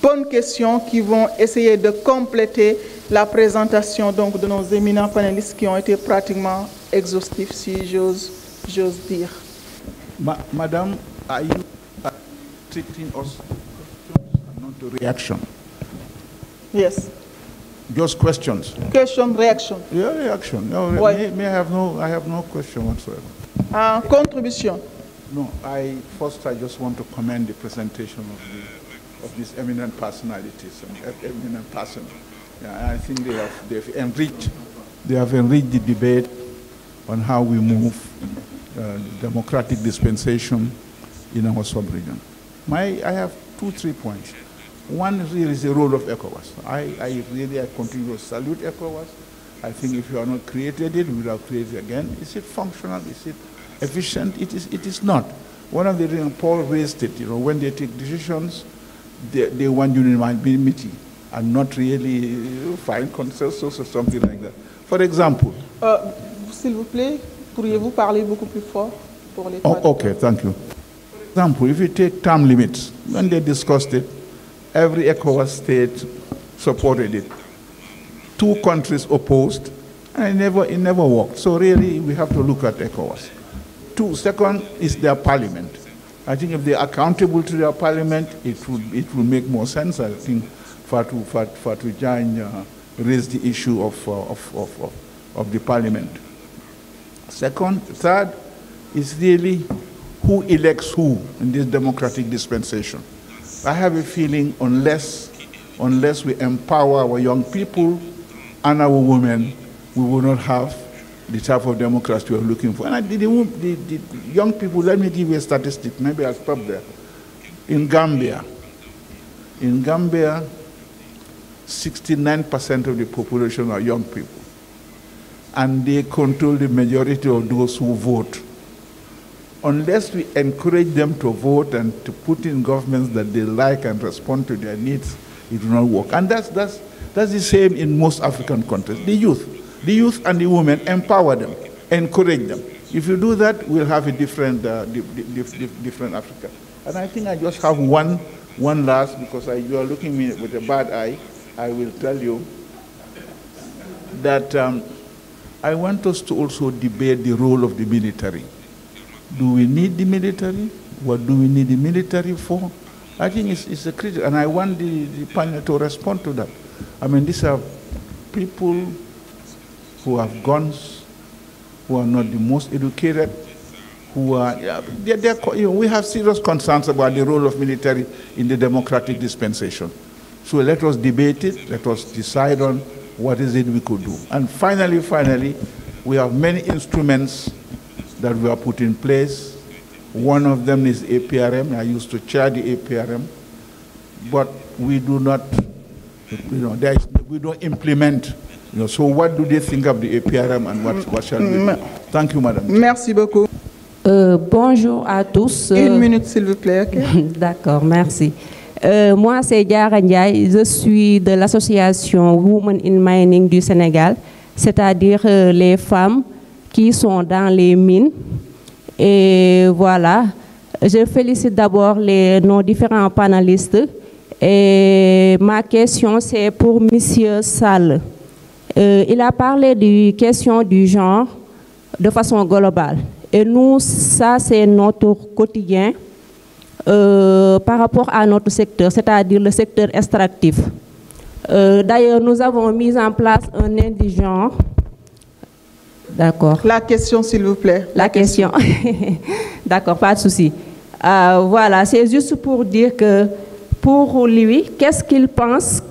bonnes questions qui vont essayer de compléter la présentation donc, de nos éminents panélistes qui ont été pratiquement exhaustifs, si j'ose dire.
Madame, are you treating us and not the reaction?
Yes.
Just questions.
Question, reaction.
Yeah, reaction. No,
Ouais.
I have no question whatsoever.
Contribution.
No, I just want to commend the presentation of these eminent personalities and eminent persons. Yeah, I think they've enriched the debate on how we move democratic dispensation in our sub-region. I have 2-3 points. One really is the role of ECOWAS. I continue to salute ECOWAS. I think if you are not created it, we will create it again. Is it functional? Is it efficient? It is not. One of the things Paul raised it, when they take decisions, they want unanimity and not really find consensus or something like that. For example.
S'il vous plaît, pourriez-vous parler beaucoup plus fort pour les
okay, thank you. For example, if you take term limits, when they discussed it, every ECOWAS state supported it. 2 countries opposed, and it never worked. So really, we have to look at ECOWAS. Second is their parliament. I think if they're accountable to their parliament, it will make more sense. I think for to join, raise the issue of the parliament. Third is really who elects who in this democratic dispensation. I have a feeling unless we empower our young people and our women, we will not have the type of democracy we are looking for. And the young people, let me give you a statistic, maybe I'll stop there. In Gambia, 69% of the population are young people. And they control the majority of those who vote. Unless we encourage them to vote and to put in governments that they like and respond to their needs, it will not work. And that's the same in most African countries. The youth and the women, empower them, encourage them. If you do that, we'll have a different Africa. And I think I just have one last, because you are looking at me with a bad eye. I will tell you that I want us to also debate the role of the military. Do we need the military? What do we need the military for? I think it's a critical, and I want the panel to respond to that. I mean, these are people who have guns, who are not the most educated, who are, we have serious concerns about the role of military in the democratic dispensation. So let us debate it, let us decide on what is it we could do. And finally, we have many instruments that we have put in place. One of them is APRM. I used to chair the APRM, but we do not, we don't implement. So what do they think of the APRM and what shall we do? Thank you, madam.
Merci beaucoup.
Bonjour à tous.
1 minute, s'il vous plaît. Okay?
D'accord, merci. Moi, c'est Diara Ndiaye. Je suis de l'association Women in Mining du Sénégal, c'est-à-dire les femmes qui sont dans les mines. Et voilà, je félicite d'abord nos différents panélistes. Et ma question, c'est pour M. Sall. Il a parlé de question du genre de façon globale. Et nous, ça, c'est notre quotidien par rapport à notre secteur, c'est-à-dire le secteur extractif. D'ailleurs, nous avons mis en place un indigent. D'accord.
La question, s'il vous plaît.
La question. D'accord, pas de souci. Voilà, c'est juste pour dire que pour lui, qu'est-ce qu'il pense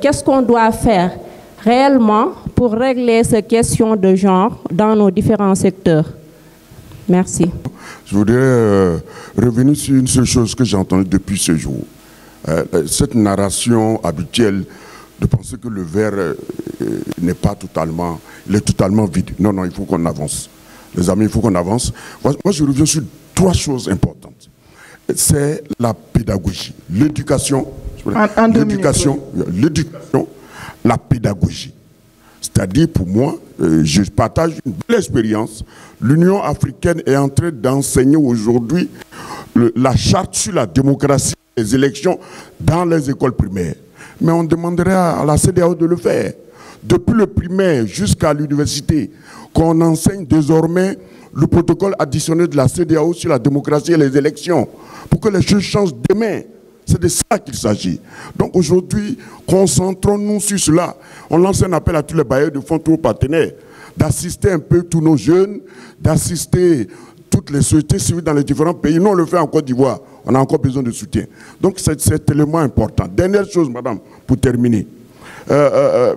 qu'est-ce qu'on doit faire réellement pour régler cette question de genre dans nos différents secteurs. Merci.
Je voudrais revenir sur une seule chose que j'ai entendue depuis ce jour. Cette narration habituelle de penser que le verre n'est pas totalement, il est totalement vide. Non, non, il faut qu'on avance. Les amis, il faut qu'on avance. Moi, je reviens sur 3 choses importantes. C'est la pédagogie, l'éducation, l'éducation, la pédagogie. C'est-à-dire, pour moi, je partage une belle expérience. L'Union africaine est en train d'enseigner aujourd'hui la charte sur la démocratie les élections dans les écoles primaires. Mais on demanderait à la CEDEAO de le faire. Depuis le primaire jusqu'à l'université, qu'on enseigne désormais le protocole additionnel de la CEDEAO sur la démocratie et les élections, pour que les choses changent demain. C'est de ça qu'il s'agit. Donc aujourd'hui, concentrons-nous sur cela. On lance un appel à tous les bailleurs de fonds, tous nos partenaires, d'assister un peu tous nos jeunes, d'assister toutes les sociétés civiles dans les différents pays. Nous, on le fait en Côte d'Ivoire. On a encore besoin de soutien. Donc c'est cet élément important. Dernière chose, madame, pour terminer.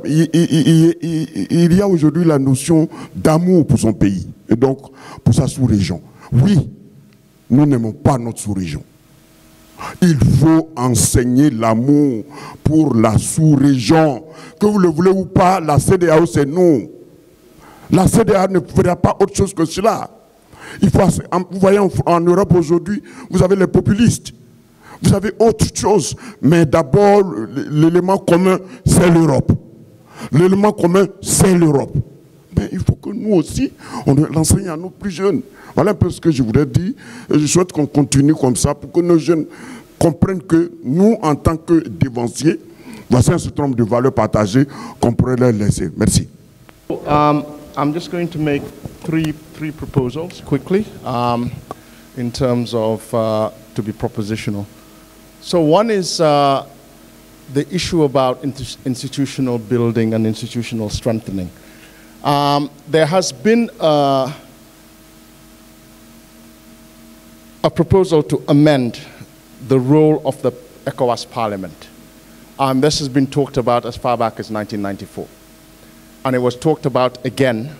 Il y a aujourd'hui la notion d'amour pour son pays et donc pour sa sous-région. Oui, nous n'aimons pas notre sous-région. Il faut enseigner l'amour pour la sous-région. Que vous le voulez ou pas, la CEDEAO, c'est nous. La CEDEAO ne fera pas autre chose que cela. Il faut, vous voyez, en Europe aujourd'hui, vous avez les populistes. Vous avez autre chose. Mais d'abord, l'élément commun, c'est l'Europe. L'élément commun, c'est l'Europe. Mais il faut que nous aussi, on l'enseigne à nos plus jeunes. Voilà un peu ce que je voudrais dire. Et je souhaite qu'on continue comme ça pour que nos jeunes comprennent que nous, en tant que dévanciers, voici un certain nombre de valeurs partagées qu'on pourrait leur laisser. Merci.
I'm just going to make three proposals quickly in terms of to be propositional. So one is the issue about institutional building and institutional strengthening. There has been a proposal to amend the role of the ECOWAS Parliament. This has been talked about as far back as 1994. And it was talked about again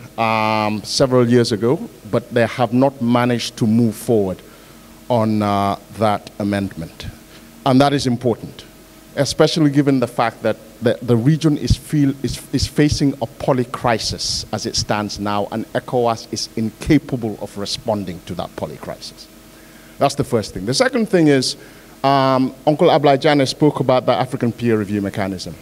several years ago, but they have not managed to move forward on that amendment. And that is important, especially given the fact that the region is facing a polycrisis as it stands now, and ECOWAS is incapable of responding to that polycrisis. That's the first thing. The second thing is, Uncle Ablajane spoke about the African peer review mechanism.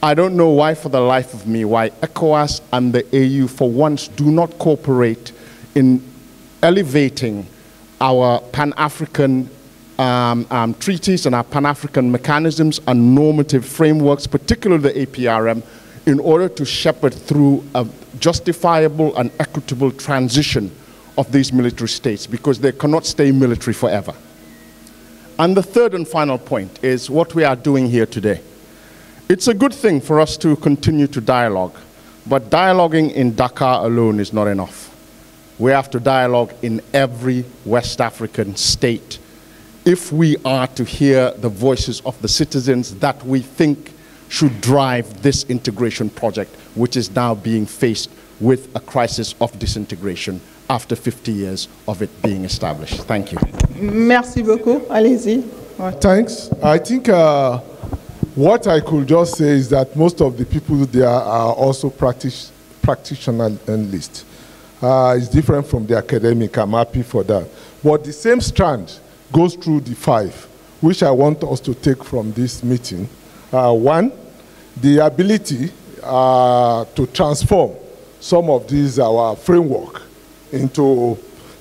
I don't know why, for the life of me, why ECOWAS and the AU for once do not cooperate in elevating our Pan-African treaties and our Pan-African mechanisms and normative frameworks, particularly the APRM, in order to shepherd through a justifiable and equitable transition of these military states, because they cannot stay military forever. And the third and final point is what we are doing here today. It's a good thing for us to continue to dialogue, but dialoguing in Dakar alone is not enough. We have to dialogue in every West African state if we are to hear the voices of the citizens that we think should drive this integration project, which is now being faced with a crisis of disintegration after 50 years of it being established. Thank you.
Merci beaucoup. Allez-y.
Thanks. I think what I could just say is that most of the people there are also practitionalists. It's different from the academic. I'm happy for that. But the same strand goes through the five, which I want us to take from this meeting. One, the ability to transform some of these, our framework, into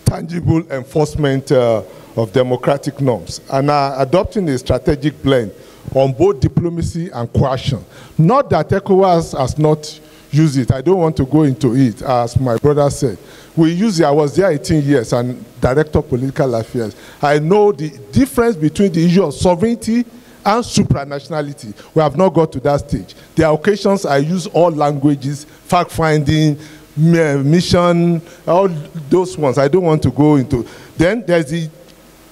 tangible enforcement of democratic norms, and adopting a strategic blend on both diplomacy and coercion. Not that ECOWAS has not used it. I don't want to go into it, as my brother said. We use it. I was there 18 years and director of political affairs. I know the difference between the issue of sovereignty and supranationality. We have not got to that stage. There are occasions I use all languages, fact-finding, mission, all those ones. I don't want to go into. Then there's the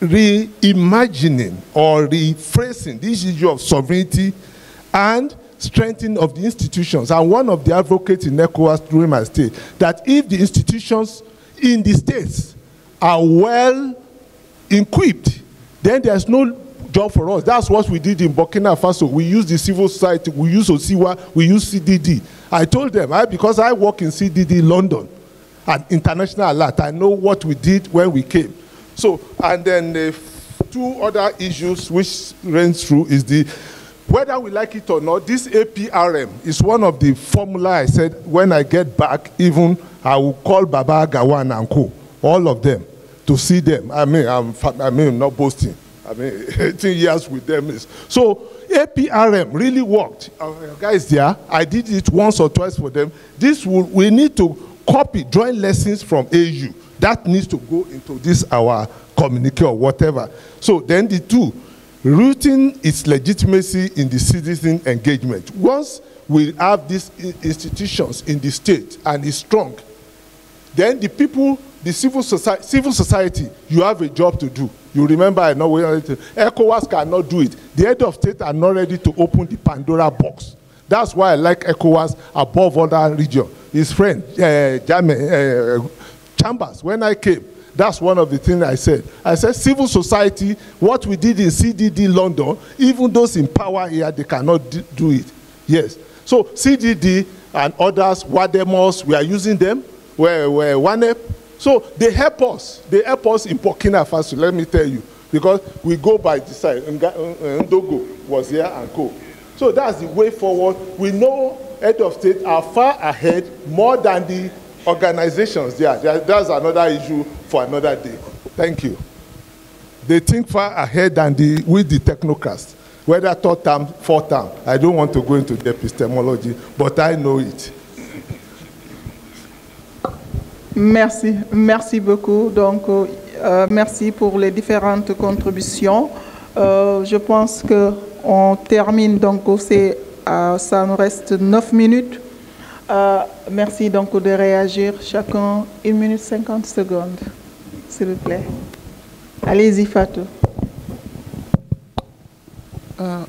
reimagining or rephrasing this issue of sovereignty and strengthening of the institutions. And one of the advocates in ECOWAS during my stay, that if the institutions in the states are well equipped, then there's no job for us. That's what we did in Burkina Faso. We used the civil society, we used OSIWA, we used CDD. I told them, because I work in CDD London, an international alert, I know what we did when we came. So, and then the two other issues which runs through is the, whether we like it or not, this APRM is one of the formula I said, when I get back, even I will call Baba Gawan and Co, all of them, to see them. I'm not boasting. I mean, 18 years with them is. So APRM really worked. Guys there, I did it once or twice for them. We need to copy, drawing lessons from AU. That needs to go into this, our communique or whatever. So then the two, rooting its legitimacy in the citizen engagement. Once we have these institutions in the state and it's strong, then the people, the civil society, you have a job to do. You remember, I know ECOWAS cannot do it. The head of state are not ready to open the Pandora box. That's why I like ECOWAS above other regions. His friend, Chambers, when I came, that's one of the things I said. I said, civil society, what we did in CDD London, even those in power here, they cannot do it. Yes. So CDD and others, Wademos, we are using them. WANEP. So they help us. They help us in Burkina Faso, let me tell you. Because we go by the side. Ndogo was here and co. So that's the way forward. We know head of state are far ahead, more than the organizations there. That's another issue for another day. Thank you. They think far ahead than with the technocrats. Whether third term, fourth term. I don't want to go into the epistemology, but I know it.
Merci, merci beaucoup. Donc, merci pour les différentes contributions. Je pense qu'on termine, donc ça nous reste 9 minutes. Merci donc de réagir chacun 1 minute 50 secondes, s'il vous plaît. Allez-y, Fatou.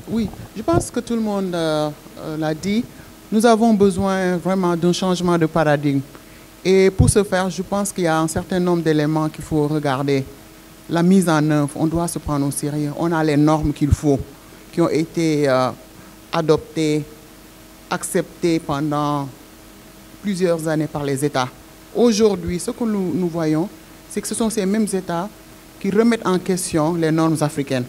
Oui, je pense que tout le monde l'a dit. Nous avons besoin vraiment d'un changement de paradigme. Et pour ce faire, je pense qu'il y a un certain nombre d'éléments qu'il faut regarder. La mise en œuvre, on doit se prendre au sérieux. On a les normes qu'il faut, qui ont été adoptées, acceptées pendant plusieurs années par les États. Aujourd'hui, ce que nous voyons, c'est que ce sont ces mêmes États qui remettent en question les normes africaines,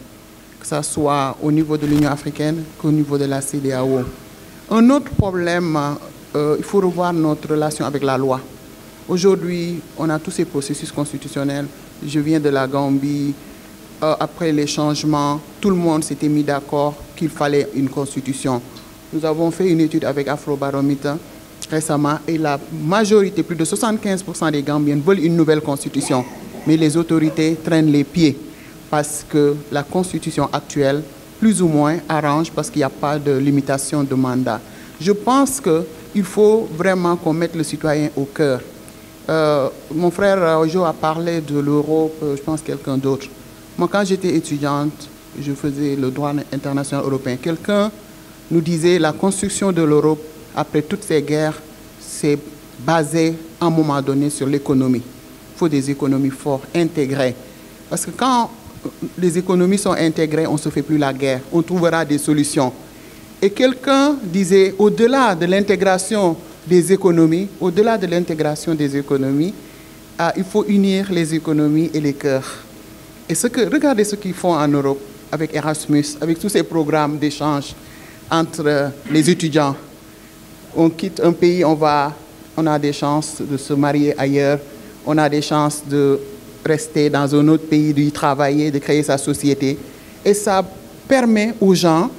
que ce soit au niveau de l'Union africaine qu'au niveau de la CEDEAO. Un autre problème, il faut revoir notre relation avec la loi. Aujourd'hui, on a tous ces processus constitutionnels. Je viens de la Gambie. Après les changements, tout le monde s'était mis d'accord qu'il fallait une constitution. Nous avons fait une étude avec Afrobaromètre récemment et la majorité, plus de 75% des Gambiens veulent une nouvelle constitution. Mais les autorités traînent les pieds parce que la constitution actuelle, plus ou moins, arrange parce qu'il n'y a pas de limitation de mandat. Je pense qu'il faut vraiment qu'on mette le citoyen au cœur. Mon frère Ojo a parlé de l'Europe, je pense quelqu'un d'autre. Moi, quand j'étais étudiante, je faisais le droit international européen. Quelqu'un nous disait la construction de l'Europe, après toutes ces guerres, c'est basé à un moment donné sur l'économie. Il faut des économies fortes, intégrées. Parce que quand les économies sont intégrées, on ne se fait plus la guerre. On trouvera des solutions. Et quelqu'un disait, au-delà de l'intégration des économies, il faut unir les économies et les cœurs. Et regardez ce qu'ils font en Europe avec Erasmus, avec tous ces programmes d'échange entre les étudiants. On quitte un pays, on a des chances de se marier ailleurs, on a des chances de rester dans un autre pays, d'y travailler, de créer sa société. Et ça permet aux gens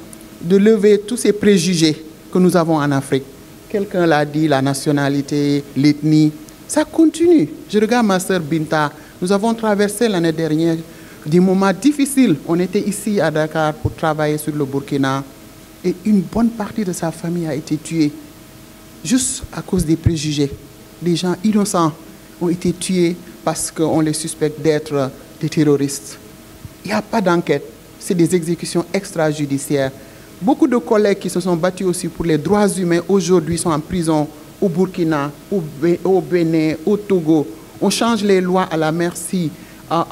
de lever tous ces préjugés que nous avons en Afrique. Quelqu'un l'a dit, la nationalité, l'ethnie, ça continue. Je regarde ma sœur Binta, nous avons traversé l'année dernière des moments difficiles. On était ici à Dakar pour travailler sur le Burkina et une bonne partie de sa famille a été tuée juste à cause des préjugés. Des gens innocents ont été tués parce qu'on les suspecte d'être des terroristes. Il n'y a pas d'enquête, c'est des exécutions extrajudiciaires. Beaucoup de collègues qui se sont battus aussi pour les droits humains aujourd'hui sont en prison au Burkina, au Bénin, au Togo. On change les lois à la merci, à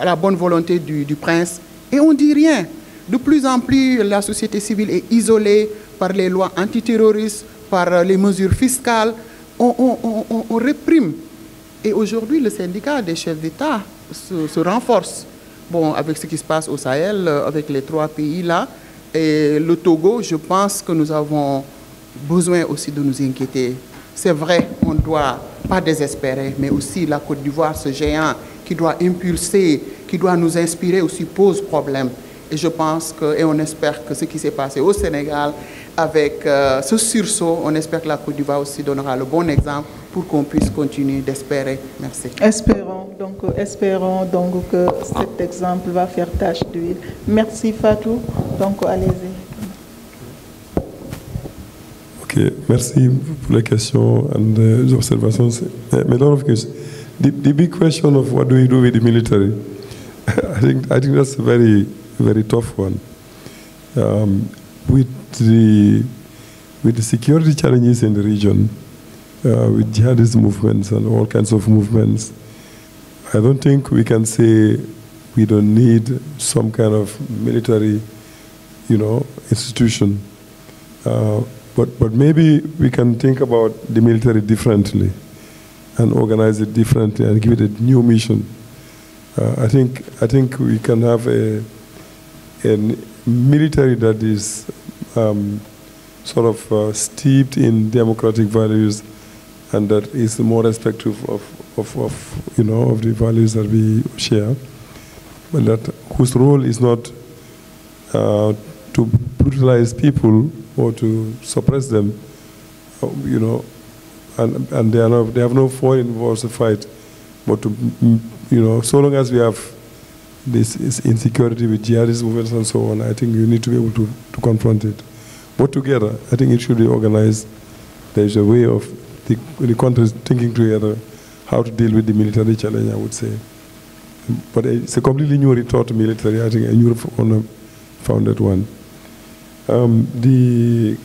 la bonne volonté du prince et on ne dit rien. De plus en plus, la société civile est isolée par les lois antiterroristes, par les mesures fiscales. On réprime. Et aujourd'hui, le syndicat des chefs d'État se renforce. Bon, avec ce qui se passe au Sahel, avec les 3 pays là, et le Togo, je pense que nous avons besoin aussi de nous inquiéter. C'est vrai, on ne doit pas désespérer, mais aussi la Côte d'Ivoire, ce géant qui doit impulser qui doit nous inspirer aussi pose problème. Et je pense et on espère que ce qui s'est passé au Sénégal, avec ce sursaut, on espère que la Côte d'Ivoire aussi donnera le bon exemple pour qu'on puisse continuer d'espérer. Merci.
Espérons donc que cet exemple va faire tache d'huile. Merci Fatou. Donc allez-y.
Okay, merci pour les questions and the observations. A lot of questions. The big question of what do we do with the military? I think that's a very, very tough one. With the security challenges in the region, with jihadist movements and all kinds of movements, I don't think we can say we don't need some kind of military, institution. But maybe we can think about the military differently and organize it differently and give it a new mission. I think we can have a military that is steeped in democratic values and that is more respectful of the values that we share, but whose role is not to brutalize people or to suppress them, and they have no foreign wars to fight, but so long as we have this insecurity with jihadist movements and so on, I think you need to be able to confront it. But together, I think it should be organized. There's a way of the countries thinking together how to deal with the military challenge, I would say. But it's a completely new retort to military, I think, a new founded one. The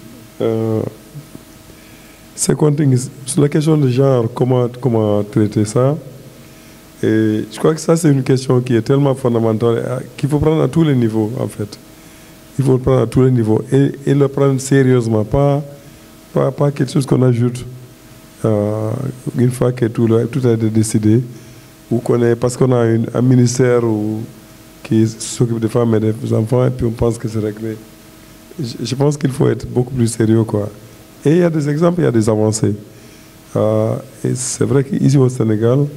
second thing is, sur la question de genre, comment traiter ça? Et je crois que ça, c'est une question qui est tellement fondamentale qu'il faut prendre à tous les niveaux, en fait. Il faut le prendre à tous les niveaux et le prendre sérieusement, pas quelque chose qu'on ajoute une fois que tout a été décidé, ou parce qu'on a un ministère qui s'occupe des femmes et des enfants, et puis on pense que c'est réglé. Je pense qu'il faut être beaucoup plus sérieux, quoi. Et il y a des exemples, il y a des avancées. Et c'est vrai qu'ici au Sénégal,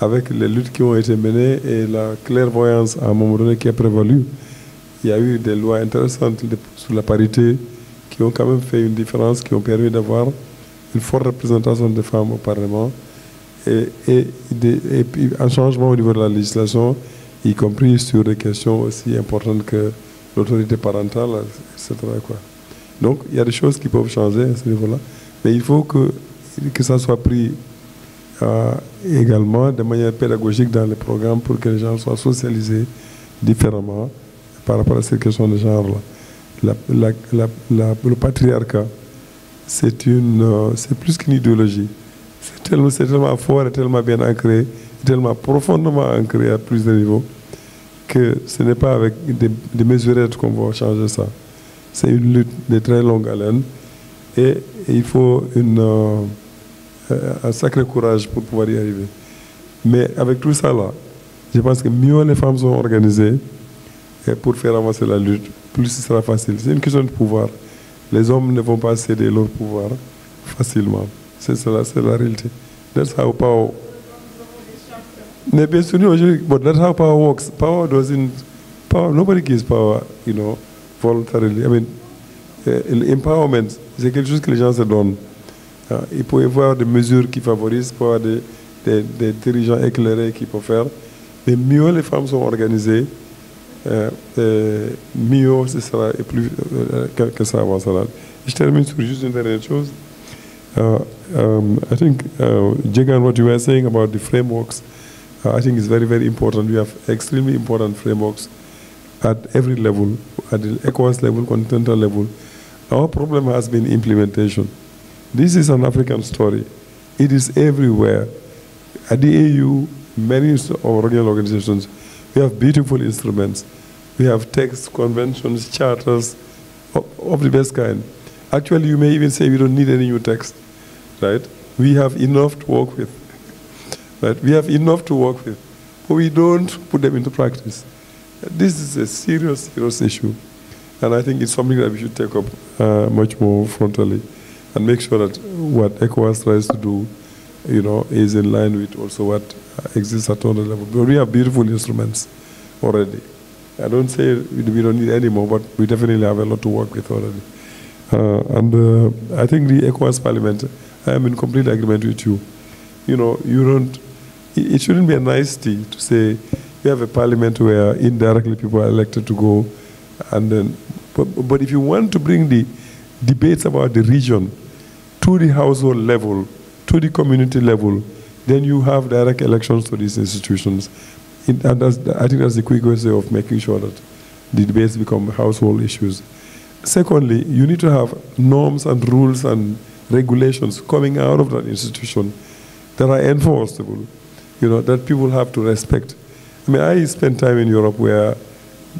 avec les luttes qui ont été menées et la clairvoyance à un moment donné qui a prévalu, il y a eu des lois intéressantes sur la parité qui ont quand même fait une différence, qui ont permis d'avoir une forte représentation des femmes au Parlement et puis un changement au niveau de la législation, y compris sur des questions aussi importantes que l'autorité parentale, etc., quoi. Donc, il y a des choses qui peuvent changer à ce niveau-là, mais il faut que ça soit pris également de manière pédagogique dans les programmes pour que les gens soient socialisés différemment par rapport à cette question de genre-là. Le patriarcat, c'est plus qu'une idéologie. C'est tellement fort et tellement bien ancré, tellement profondément ancré à plusieurs niveaux, que ce n'est pas avec des mesurettes qu'on va changer ça. C'est une lutte de très longue haleine et il faut un sacré courage pour pouvoir y arriver. Mais avec tout ça là, je pense que mieux les femmes sont organisées pour faire avancer la lutte, plus ce sera facile. C'est une question de pouvoir. Les hommes ne vont pas céder leur pouvoir facilement. C'est la réalité. That's how power. Mais bien sûr, but that's how power works. Nobody gives power, voluntarily. I mean, l'empowerment, c'est quelque chose que les gens se donnent. Il peut y avoir des mesures qui favorisent, il peut y avoir des dirigeants éclairés qui peuvent faire. Mais mieux les femmes sont organisées, mieux ce sera et plus que ça avancera. Je termine sur juste une dernière chose. I think, Jegan, what you were saying about the frameworks, I think is very, very important. We have extremely important frameworks at every level, at the ECOWAS level, continental level. Our problem has been implementation. This is an African story. It is everywhere. At the AU, many of our regional organizations, we have beautiful instruments. We have texts, conventions, charters of the best kind. Actually, you may even say we don't need any new text, right? We have enough to work with, right? We have enough to work with, but we don't put them into practice. This is a serious, serious issue, and I think it's something that we should take up much more frontally and make sure that what ECOWAS tries to do, is in line with also what exists at other level. But we have beautiful instruments. already. I don't say we don't need any more, but we definitely have a lot to work with already. I think the ECOWAS Parliament, I am in complete agreement with you. You know, it shouldn't be a nicety to say you have a parliament where indirectly people are elected to go, and then, but if you want to bring the debates about the region to the household level, to the community level, then you have direct elections to these institutions. And I think that's the quickest way of making sure that the debates become household issues. Secondly, you need to have norms and rules and regulations coming out of that institution that are enforceable, you know, that people have to respect. I mean, I spend time in Europe where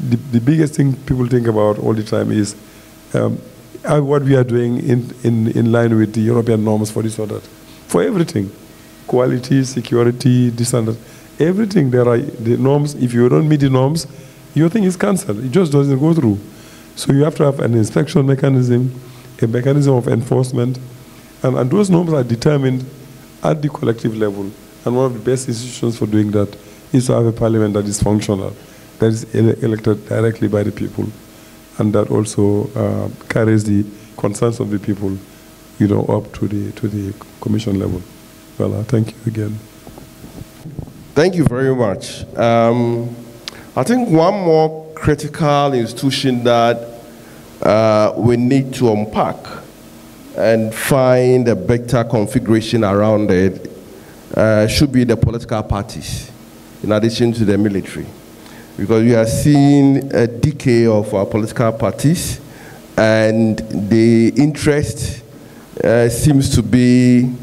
the biggest thing people think about all the time is what we are doing in line with the European norms for this or that. For everything, quality, security, this and that, everything there are the norms. If you don't meet the norms, your thing is cancelled. It just doesn't go through. So you have to have an inspection mechanism, a mechanism of enforcement, and those norms are determined at the collective level. And one of the best institutions for doing that is to have a parliament that is functional, that is elected directly by the people, and that also carries the concerns of the people, you know, up to the commission level. Well, thank you again.
Thank you very much. I think one more critical institution that we need to unpack and find a better configuration around it should be the political parties, in addition to the military. Because we are seeing a decay of our political parties, and the interest seems to be,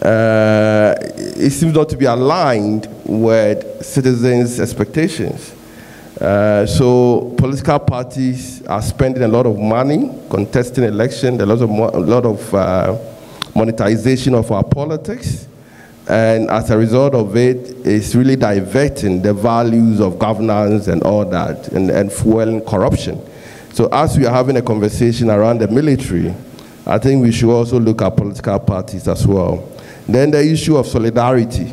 it seems not to be aligned with citizens' expectations. So political parties are spending a lot of money contesting elections, a lot of monetization of our politics, and as a result of it, it's really diverting the values of governance and all that, and fueling corruption. So as we are having a conversation around the military, I think we should also look at political parties as well. Then the issue of solidarity,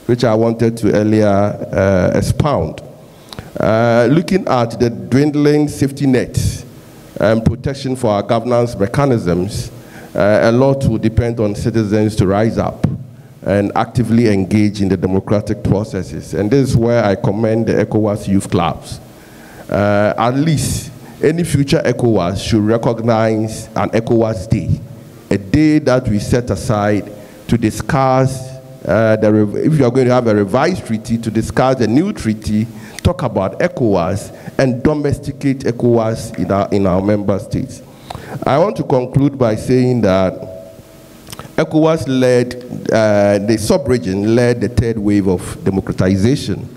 which I wanted to earlier expound. Looking at the dwindling safety nets and protection for our governance mechanisms, a lot will depend on citizens to rise up and actively engage in the democratic processes. And this is where I commend the ECOWAS youth clubs. At least any future ECOWAS should recognize an ECOWAS day, a day that we set aside to discuss, if you are going to have a revised treaty, to discuss the new treaty, talk about ECOWAS, and domesticate ECOWAS in our member states. I want to conclude by saying that ECOWAS led, the sub-region led the third wave of democratization,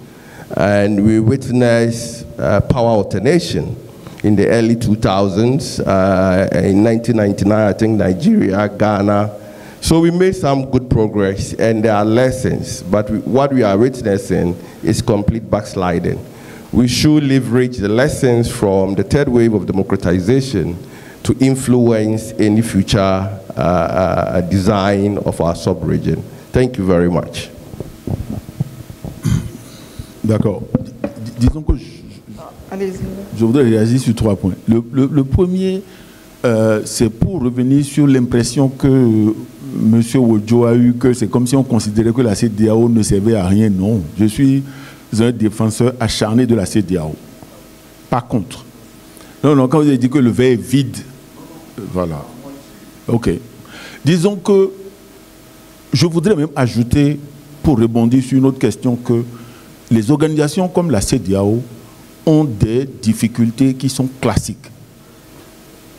and we witnessed power alternation in the early 2000s. In 1999, I think Nigeria, Ghana. So we made some good progress, and there are lessons, but what we are witnessing is complete backsliding. We should leverage the lessons from the third wave of democratization to influence any future design of our sub-region. Thank you very much.
D'accord. Disons que je voudrais réagir sur 3 points. Le premier, c'est pour revenir sur l'impression que M. Wodjo a eu, que c'est comme si on considérait que la CEDEAO ne servait à rien. Non, je suis un défenseur acharné de la CEDEAO. Par contre, non, quand vous avez dit que le verre est vide, voilà. OK. Disons que je voudrais même ajouter, pour rebondir sur une autre question, que les organisations comme la CEDEAO ont des difficultés qui sont classiques.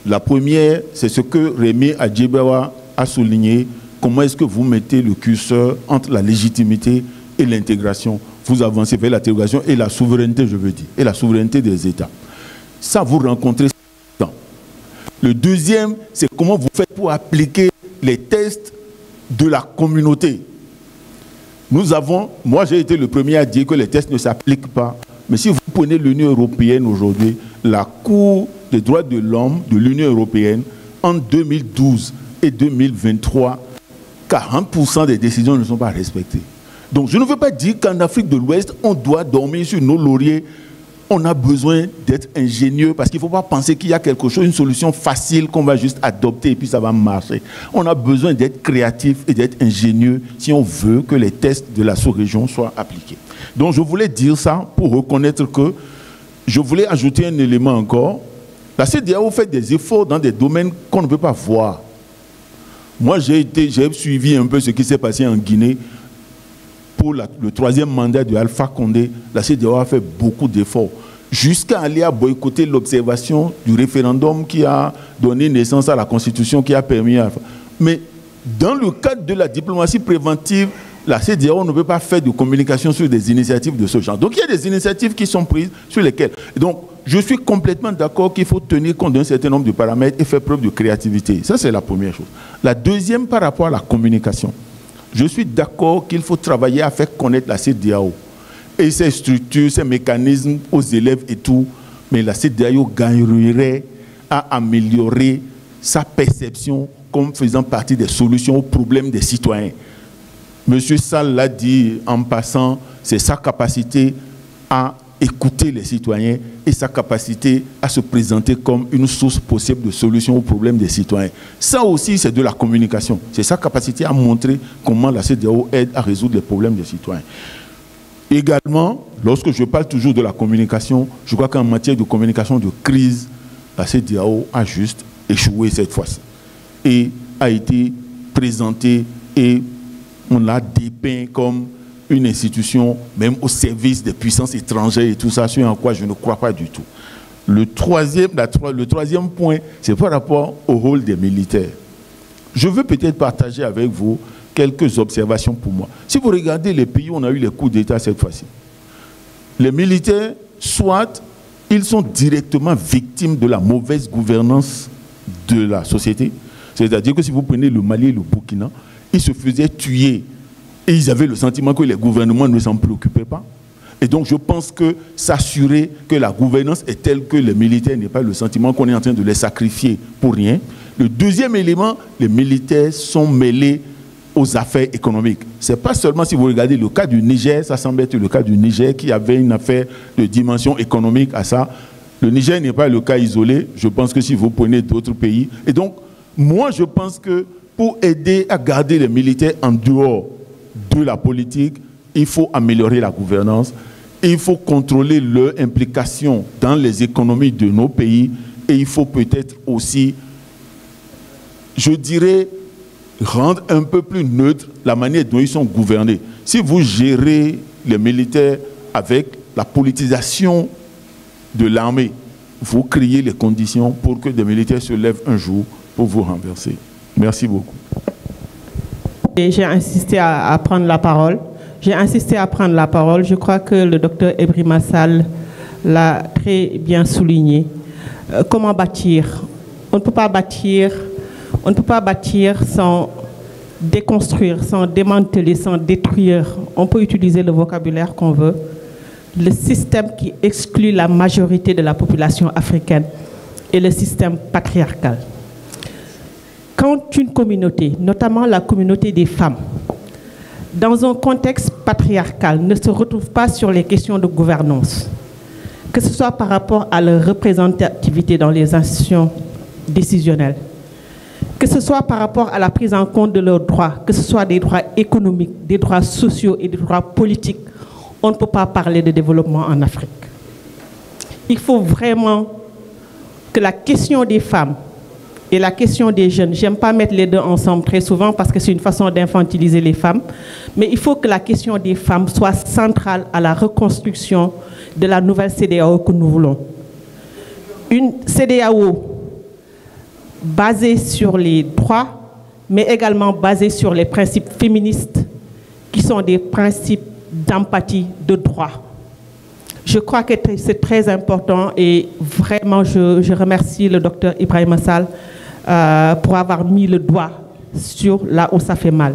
La première, c'est ce que Rémi Adjibawa a souligné. Comment est-ce que vous mettez le curseur entre la légitimité et l'intégration? Vous avancez vers l'intégration et la souveraineté, je veux dire, et la souveraineté des États. Ça, vous rencontrez ça. Le deuxième, c'est comment vous faites pour appliquer les tests de la communauté. Nous avons, moi j'ai été le premier à dire que les tests ne s'appliquent pas. Mais si vous prenez l'Union européenne aujourd'hui, la Cour des droits de l'homme de l'Union européenne, en 2012 et 2023, 40% des décisions ne sont pas respectées. Donc je ne veux pas dire qu'en Afrique de l'Ouest, on doit dormir sur nos lauriers on a besoin d'être ingénieux parce qu'il ne faut pas penser qu'il y a quelque chose, une solution facile qu'on va juste adopter et puis ça va marcher. On a besoin d'être créatif et d'être ingénieux si on veut que les tests de la sous-région soient appliqués. Donc je voulais dire ça pour reconnaître que je voulais ajouter un élément encore. La CEDEAO fait des efforts dans des domaines qu'on ne peut pas voir. Moi, j'ai suivi un peu ce qui s'est passé en Guinée. Pour le troisième mandat de Alpha Condé, la CEDEAO a fait beaucoup d'efforts, jusqu'à aller à boycotter l'observation du référendum qui a donné naissance à la Constitution, qui a permis à... Mais dans le cadre de la diplomatie préventive, la CEDEAO ne peut pas faire de communication sur des initiatives de ce genre. Donc il y a des initiatives qui sont prises sur lesquelles... Donc je suis complètement d'accord qu'il faut tenir compte d'un certain nombre de paramètres et faire preuve de créativité. Ça, c'est la première chose. La deuxième, par rapport à la communication. Je suis d'accord qu'il faut travailler à faire connaître la CEDEAO et ses structures, ses mécanismes aux élèves et tout. Mais la CEDEAO gagnerait à améliorer sa perception comme faisant partie des solutions aux problèmes des citoyens. Monsieur Sall l'a dit en passant, c'est sa capacité à écouter les citoyens et sa capacité à se présenter comme une source possible de solution aux problèmes des citoyens. Ça aussi, c'est de la communication. C'est sa capacité à montrer comment la CEDEAO aide à résoudre les problèmes des citoyens. Également, lorsque je parle toujours de la communication, je crois qu'en matière de communication de crise, la CEDEAO a juste échoué cette fois-ci et a été présentée et on l'a dépeint comme une institution, même au service des puissances étrangères et tout ça, sur en quoi je ne crois pas du tout. Le troisième point, c'est par rapport au rôle des militaires. Je veux peut-être partager avec vous quelques observations pour moi. Si vous regardez les pays où on a eu les coups d'État cette fois-ci, les militaires, soit ils sont directement victimes de la mauvaise gouvernance de la société, c'est-à-dire que si vous prenez le Mali et le Burkina, ils se faisaient tuer et ils avaient le sentiment que les gouvernements ne s'en préoccupaient pas. Et donc je pense que s'assurer que la gouvernance est telle que les militaires n'aient pas le sentiment qu'on est en train de les sacrifier pour rien. Le deuxième élément, les militaires sont mêlés aux affaires économiques. Ce n'est pas seulement, si vous regardez le cas du Niger, ça semble être le cas du Niger qui avait une affaire de dimension économique à ça. Le Niger n'est pas le cas isolé. Je pense que si vous prenez d'autres pays. Et donc, moi je pense que pour aider à garder les militaires en dehors de la politique, il faut améliorer la gouvernance, il faut contrôler leur implication dans les économies de nos pays et il faut peut-être aussi, je dirais, rendre un peu plus neutre la manière dont ils sont gouvernés. Si vous gérez les militaires avec la politisation de l'armée, vous créez les conditions pour que des militaires se lèvent un jour pour vous renverser. Merci beaucoup.
J'ai insisté à prendre la parole. Je crois que le docteur Ibrahima Sall l'a très bien souligné. Comment bâtir? On ne peut pas bâtir sans déconstruire, sans démanteler, sans détruire. On peut utiliser le vocabulaire qu'on veut. Le système qui exclut la majorité de la population africaine est le système patriarcal. Quand une communauté, notamment la communauté des femmes, dans un contexte patriarcal, ne se retrouve pas sur les questions de gouvernance, que ce soit par rapport à leur représentativité dans les institutions décisionnelles, que ce soit par rapport à la prise en compte de leurs droits, que ce soit des droits économiques, des droits sociaux et des droits politiques, on ne peut pas parler de développement en Afrique. Il faut vraiment que la question des femmes et la question des jeunes, j'aime pas mettre les deux ensemble très souvent parce que c'est une façon d'infantiliser les femmes, mais il faut que la question des femmes soit centrale à la reconstruction de la nouvelle CEDEAO que nous voulons. Une CEDEAO basée sur les droits, mais également basée sur les principes féministes qui sont des principes d'empathie, de droit. Je crois que c'est très important et vraiment je remercie le docteur Ibrahima Sall pour avoir mis le doigt sur là où ça fait mal.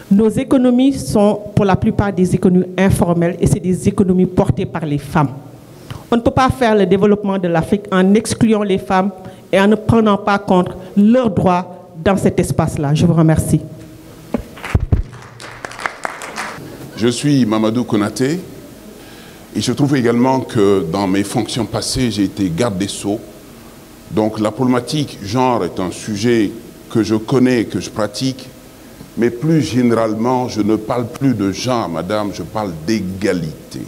Nos économies sont pour la plupart des économies informelles et c'est des économies portées par les femmes. On ne peut pas faire le développement de l'Afrique en excluant les femmes et en ne prenant pas compte leurs droits dans cet espace-là. Je vous remercie.
Je suis Mamadou Konaté.
Et je trouve également que dans mes fonctions passées, j'ai été garde des Sceaux. Donc la problématique genre est un sujet que je connais, que je pratique, mais plus généralement, je ne parle plus de genre, madame, je parle d'égalité.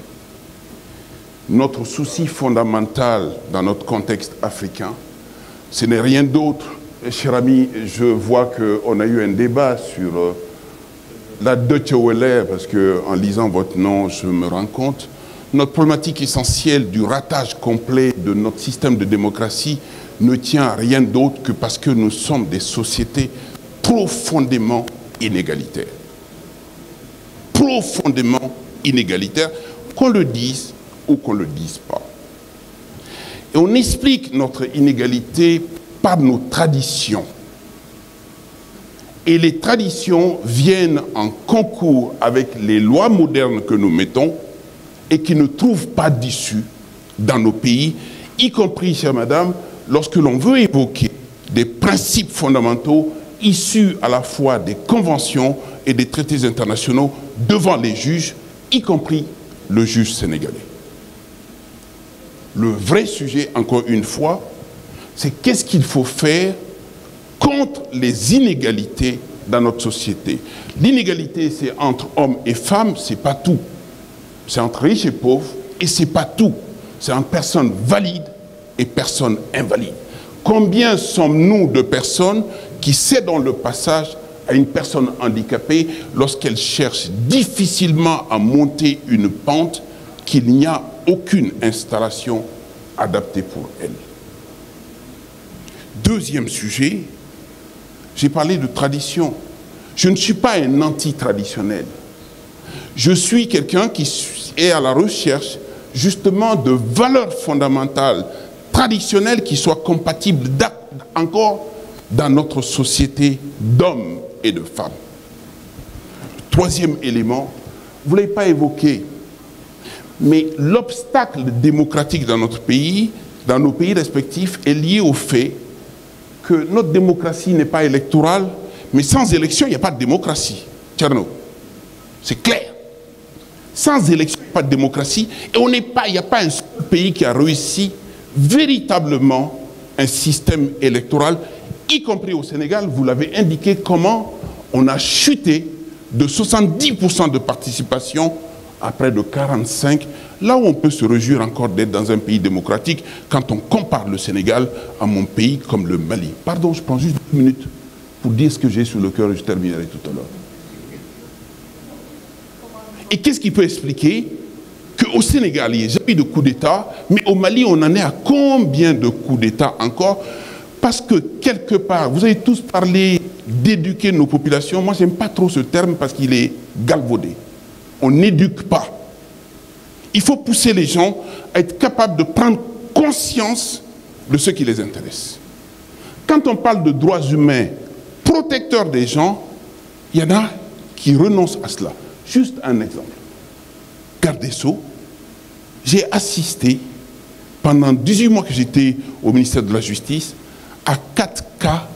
Notre souci fondamental dans notre contexte africain, ce n'est rien d'autre. Cher ami, je vois qu'on a eu un débat sur la Deutsche Welle, parce qu'en lisant votre nom, je me rends compte. Notre problématique essentielle du ratage complet de notre système de démocratie ne tient à rien d'autre que parce que nous sommes des sociétés profondément inégalitaires. Profondément inégalitaires, qu'on le dise ou qu'on ne le dise pas. Et on explique notre inégalité par nos traditions. Et les traditions viennent en concours avec les lois modernes que nous mettons et qui ne trouvent pas d'issue dans nos pays, y compris, chère madame, lorsque l'on veut évoquer des principes fondamentaux issus à la fois des conventions et des traités internationaux devant les juges, y compris le juge sénégalais. Le vrai sujet, encore une fois, c'est qu'est-ce qu'il faut faire contre les inégalités dans notre société. L'inégalité, c'est entre hommes et femmes, c'est pas tout. C'est entre riches et pauvres, et c'est pas tout. C'est entre personnes valides et personnes invalides. Combien sommes-nous de personnes qui cédent le passage à une personne handicapée lorsqu'elle cherche difficilement à monter une pente qu'il n'y a aucune installation adaptée pour elle. Deuxième sujet, j'ai parlé de tradition. Je ne suis pas un anti-traditionnel. Je suis quelqu'un qui est à la recherche justement de valeurs fondamentales, traditionnelles qui soient compatibles encore dans notre société d'hommes et de femmes. Troisième élément, vous ne l'avez pas évoqué, mais l'obstacle démocratique dans notre pays, dans nos pays respectifs, est lié au fait que notre démocratie n'est pas électorale, mais sans élection, il n'y a pas de démocratie. Tcherno, c'est clair. Sans élection, il n'y a pas de démocratie. Et il n'y a pas un seul pays qui a réussi véritablement un système électoral, y compris au Sénégal. Vous l'avez indiqué, comment on a chuté de 70% de participation à près de 45%, là où on peut se réjouir encore d'être dans un pays démocratique quand on compare le Sénégal à mon pays comme le Mali. Pardon, je prends juste 2 minutes pour dire ce que j'ai sur le cœur et je terminerai tout à l'heure. Et qu'est-ce qui peut expliquer qu'au Sénégal, il n'y a jamais de coup d'État, mais au Mali, on en est à combien de coups d'État encore? Parce que quelque part, vous avez tous parlé d'éduquer nos populations. Moi, je n'aime pas trop ce terme parce qu'il est galvaudé. On n'éduque pas. Il faut pousser les gens à être capables de prendre conscience de ce qui les intéresse. Quand on parle de droits humains protecteurs des gens, il y en a qui renoncent à cela. Juste un exemple. Garde des Sceaux, j'ai assisté, pendant 18 mois que j'étais au ministère de la Justice, à 4 cas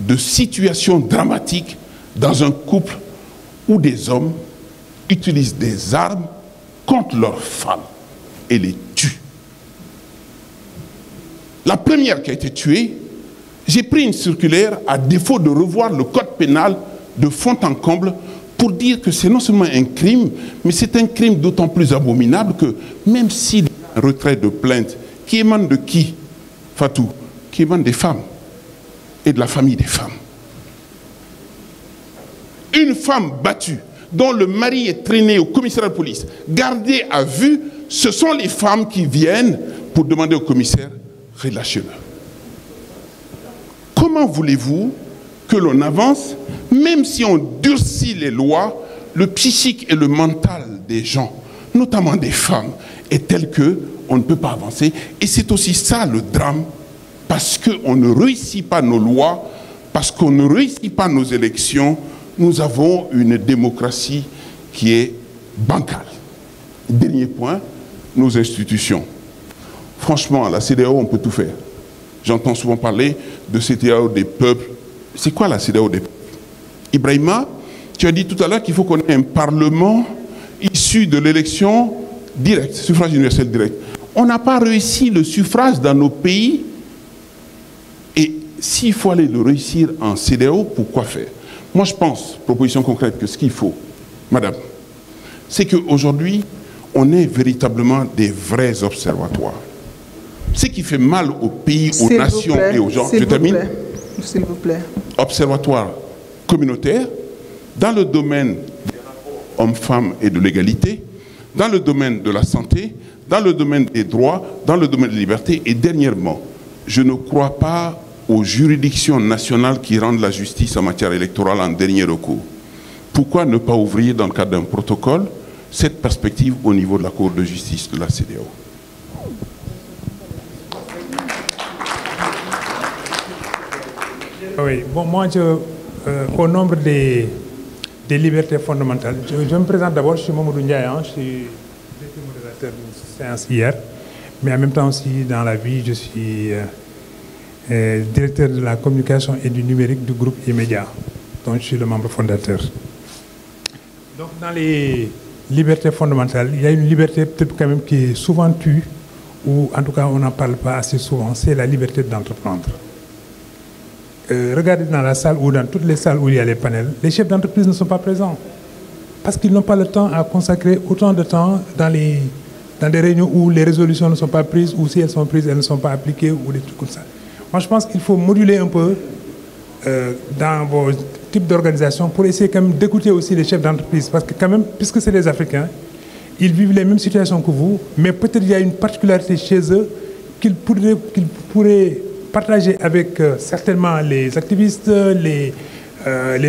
de situations dramatiques dans un couple où des hommes utilisent des armes contre leurs femmes et les tuent. La première qui a été tuée, j'ai pris une circulaire à défaut de revoir le code pénal de fond en comble pour dire que c'est non seulement un crime, mais c'est un crime d'autant plus abominable que même s'il y a un retrait de plainte qui émane de qui, Fatou? Qui émane des femmes et de la famille des femmes. Une femme battue, dont le mari est traîné au commissariat de police, gardé à vue, ce sont les femmes qui viennent pour demander au commissaire, relâchez-le. Comment voulez-vous que l'on avance, même si on durcit les lois, le psychique et le mental des gens, notamment des femmes, est tel qu'on ne peut pas avancer. Et c'est aussi ça le drame, parce qu'on ne réussit pas nos lois, parce qu'on ne réussit pas nos élections, nous avons une démocratie qui est bancale. Dernier point, nos institutions. Franchement, à la CEDEAO, on peut tout faire. J'entends souvent parler de CEDEAO des peuples. C'est quoi la CEDEAO des peuples? Ibrahima, tu as dit tout à l'heure qu'il faut qu'on ait un parlement issu de l'élection
direct, suffrage universel direct. On n'a pas réussi le suffrage dans nos pays. Et s'il faut aller le réussir en CEDEAO, pourquoi faire? Moi, je pense, proposition concrète, que ce qu'il faut, madame, c'est qu'aujourd'hui, on ait véritablement des vrais observatoires. Ce qui fait mal aux pays, aux nations et aux gens. Je termine.
S'il vous plaît.
Observatoire communautaire dans le domaine des rapports hommes-femmes et de l'égalité, dans le domaine de la santé, dans le domaine des droits, dans le domaine de la liberté. Et dernièrement, je ne crois pas aux juridictions nationales qui rendent la justice en matière électorale en dernier recours. Pourquoi ne pas ouvrir dans le cadre d'un protocole cette perspective au niveau de la Cour de justice de la CEDEAO?
Oui, bon, moi, au nombre des libertés fondamentales, je me présente d'abord, je suis Mamadou Ndiaye, je suis modérateur d'une séance hier, mais en même temps aussi dans la vie, je suis directeur de la communication et du numérique du groupe E-Média, dont je suis le membre fondateur. Donc dans les libertés fondamentales, il y a une liberté peut-être quand même qui est souvent tue, ou en tout cas on n'en parle pas assez souvent, c'est la liberté d'entreprendre. Regardez dans la salle ou dans toutes les salles où il y a les panels, les chefs d'entreprise ne sont pas présents parce qu'ils n'ont pas le temps à consacrer autant de temps dans des réunions où les résolutions ne sont pas prises ou si elles sont prises, elles ne sont pas appliquées ou des trucs comme ça. Moi, je pense qu'il faut moduler un peu dans vos types d'organisation pour essayer quand même d'écouter aussi les chefs d'entreprise parce que quand même, puisque c'est des Africains, ils vivent les mêmes situations que vous, mais peut-être il y a une particularité chez eux qu'ils pourraient partager avec certainement les activistes, les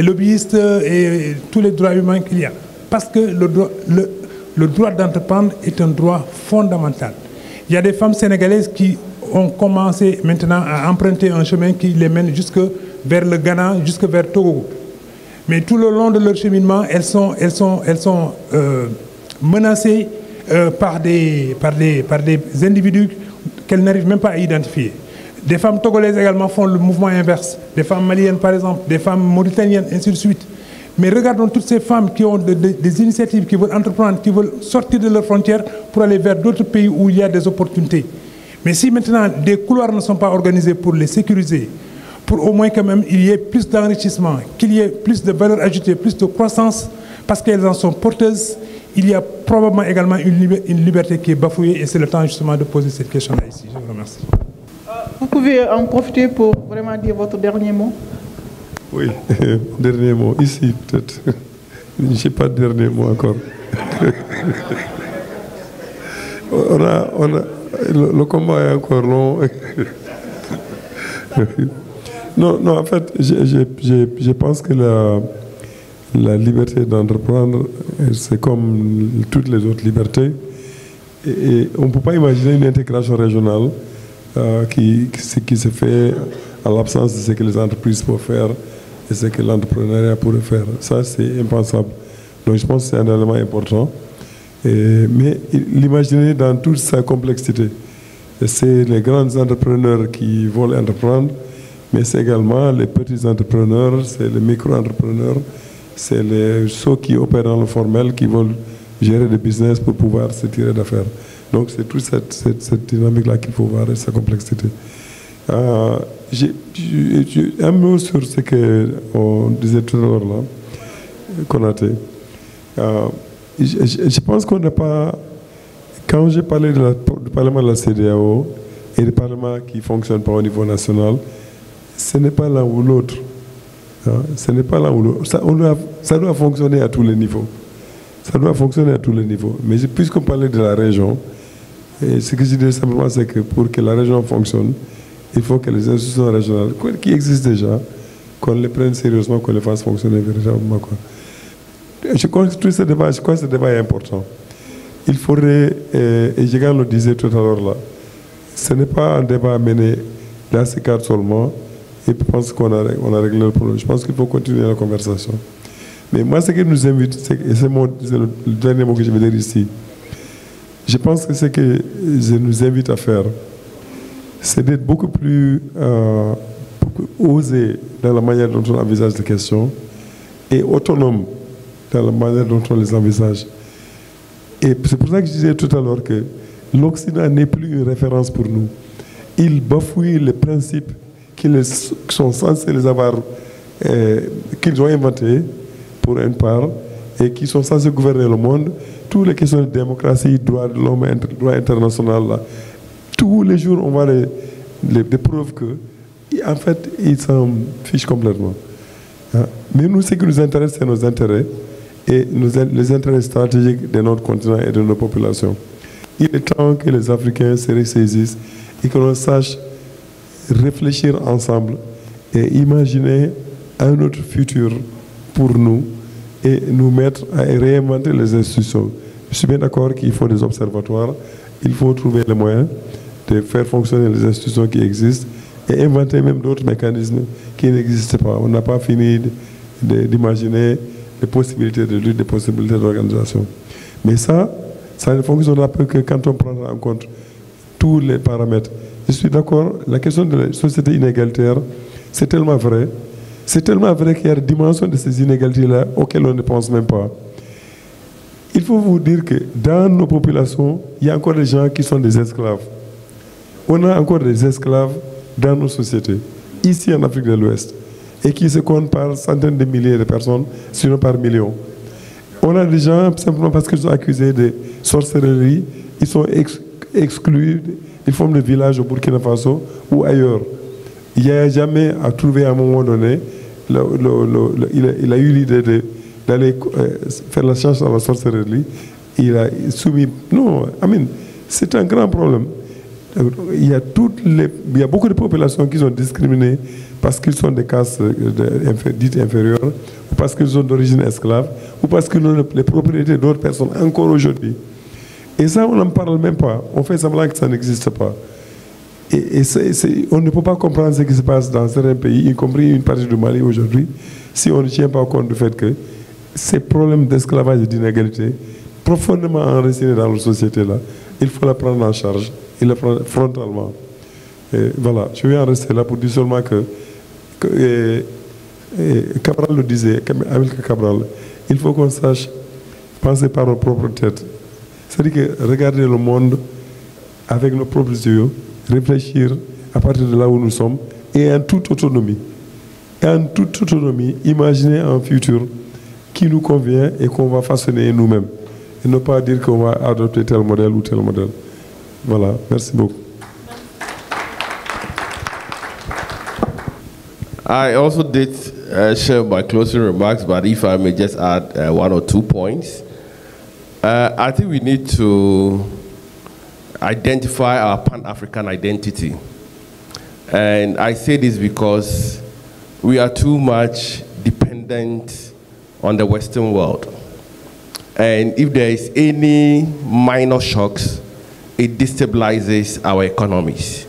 lobbyistes et tous les droits humains qu'il y a. Parce que le droit d'entreprendre est un droit fondamental. Il y a des femmes sénégalaises qui ont commencé maintenant à emprunter un chemin qui les mène jusque vers le Ghana, jusque vers Togo. Mais tout le long de leur cheminement, elles sont menacées par des individus qu'elles n'arrivent même pas à identifier. Des femmes togolaises également font le mouvement inverse. Des femmes maliennes, par exemple, des femmes mauritaniennes, ainsi de suite. Mais regardons toutes ces femmes qui ont des initiatives, qui veulent entreprendre, qui veulent sortir de leurs frontières pour aller vers d'autres pays où il y a des opportunités. Mais si maintenant des couloirs ne sont pas organisés pour les sécuriser, pour au moins quand même il y ait plus d'enrichissement, qu'il y ait plus de valeur ajoutée, plus de croissance, parce qu'elles en sont porteuses, il y a probablement également une liberté qui est bafouée et c'est le temps justement de poser cette question-là ici. Je vous remercie.
Vous pouvez en profiter pour vraiment dire votre dernier mot.
Oui, dernier mot. Ici, peut-être. Je n'ai pas de dernier mot encore. Le combat est encore long. Non, en fait, je pense que la liberté d'entreprendre, c'est comme toutes les autres libertés. Et on ne peut pas imaginer une intégration régionale qui se fait à l'absence de ce que les entreprises peuvent faire et ce que l'entrepreneuriat pourrait faire. Ça, c'est impensable. Donc, je pense que c'est un élément important. Mais l'imaginer dans toute sa complexité. C'est les grands entrepreneurs qui veulent entreprendre, mais c'est également les petits entrepreneurs, c'est les micro-entrepreneurs, c'est ceux qui opèrent dans le formel, qui veulent gérer des business pour pouvoir se tirer d'affaires. Donc c'est toute cette dynamique-là qu'il faut voir et sa complexité. Un mot sur ce qu'on disait tout à l'heure, là, Konaté. Je pense qu'on n'a pas... Quand j'ai parlé du Parlement de la CEDEAO et du Parlement qui ne fonctionne pas au niveau national, ce n'est pas l'un ou l'autre. Ce n'est pas l'un ou l'autre. Ça doit fonctionner à tous les niveaux. Ça doit fonctionner à tous les niveaux. Mais puisqu'on parlait de la région, et ce que je dis simplement, c'est que pour que la région fonctionne, il faut que les institutions régionales, qui existent déjà, qu'on les prenne sérieusement, qu'on les fasse fonctionner véritablement. Je crois que ce débat est important. Il faudrait, et Jégan le disait tout à l'heure là, ce n'est pas un débat mené dans ce cadre seulement, et je pense qu'on a réglé le problème. Je pense qu'il faut continuer la conversation. Mais moi, ce qui nous invite, et c'est le dernier mot que je vais dire ici, je pense que ce que je nous invite à faire, c'est d'être beaucoup plus osé dans la manière dont on envisage les questions et autonome dans la manière dont on les envisage. Et c'est pour ça que je disais tout à l'heure que l'Occident n'est plus une référence pour nous. Il bafouille les principes qu'ils sont censés les avoir, qu'ils ont inventés pour une part, et qui sont censés gouverner le monde. Toutes les questions de démocratie, droit de l'homme, droit international, là, tous les jours, on voit des preuves que, en fait, ils s'en fichent complètement. Mais nous, ce qui nous intéresse, c'est nos intérêts et les intérêts stratégiques de notre continent et de nos populations. Il est temps que les Africains se ressaisissent et que l'on sache réfléchir ensemble et imaginer un autre futur pour nous et nous mettre à réinventer les institutions. Je suis bien d'accord qu'il faut des observatoires, il faut trouver les moyens de faire fonctionner les institutions qui existent et inventer même d'autres mécanismes qui n'existent pas. On n'a pas fini d'imaginer les possibilités de lutte, des possibilités d'organisation. Mais ça ne fonctionnera pas que quand on prendra en compte tous les paramètres. Je suis d'accord, la question de la société inégalitaire, c'est tellement vrai. C'est tellement vrai qu'il y a des dimensions de ces inégalités-là auxquelles on ne pense même pas. Il faut vous dire que dans nos populations, il y a encore des gens qui sont des esclaves. On a encore des esclaves dans nos sociétés, ici en Afrique de l'Ouest, et qui se comptent par centaines de milliers de personnes, sinon par millions. On a des gens, simplement parce qu'ils sont accusés de sorcellerie, ils sont exclus, ils forment des villages au Burkina Faso ou ailleurs. Il n'y a jamais à trouver à un moment donné, il a eu l'idée d'aller faire la chasse à la sorcellerie. Il a soumis... Non, c'est un grand problème. Il y a beaucoup de populations qui sont discriminées parce qu'ils sont des castes dites inférieures, ou parce qu'ils sont d'origine esclave, ou parce qu'ils ont les propriétés d'autres personnes encore aujourd'hui. Et ça, on n'en parle même pas. On fait semblant que ça n'existe pas. Et on ne peut pas comprendre ce qui se passe dans certains pays, y compris une partie du Mali aujourd'hui, si on ne tient pas compte du fait que ces problèmes d'esclavage et d'inégalité, profondément enracinés dans la société-là, il faut la prendre en charge, et la prendre frontalement. Et voilà, je vais en rester là pour dire seulement que Cabral le disait, Amilcar Cabral, il faut qu'on sache penser par nos propres têtes. C'est-à-dire que regarder le monde avec nos propres yeux, réfléchir à partir de là où nous sommes et en toute autonomie. Et en toute autonomie, imaginer un futur qui nous convient et qu'on va façonner nous-mêmes. Et ne pas dire qu'on va adopter tel modèle ou tel modèle. Voilà, merci beaucoup.
I also did share my closing remarks, but if I may just add 1 or 2 points. I think we need to identify our Pan-African identity. And I say this because we are too much dependent on the Western world. And if there is any minor shocks, it destabilizes our economies.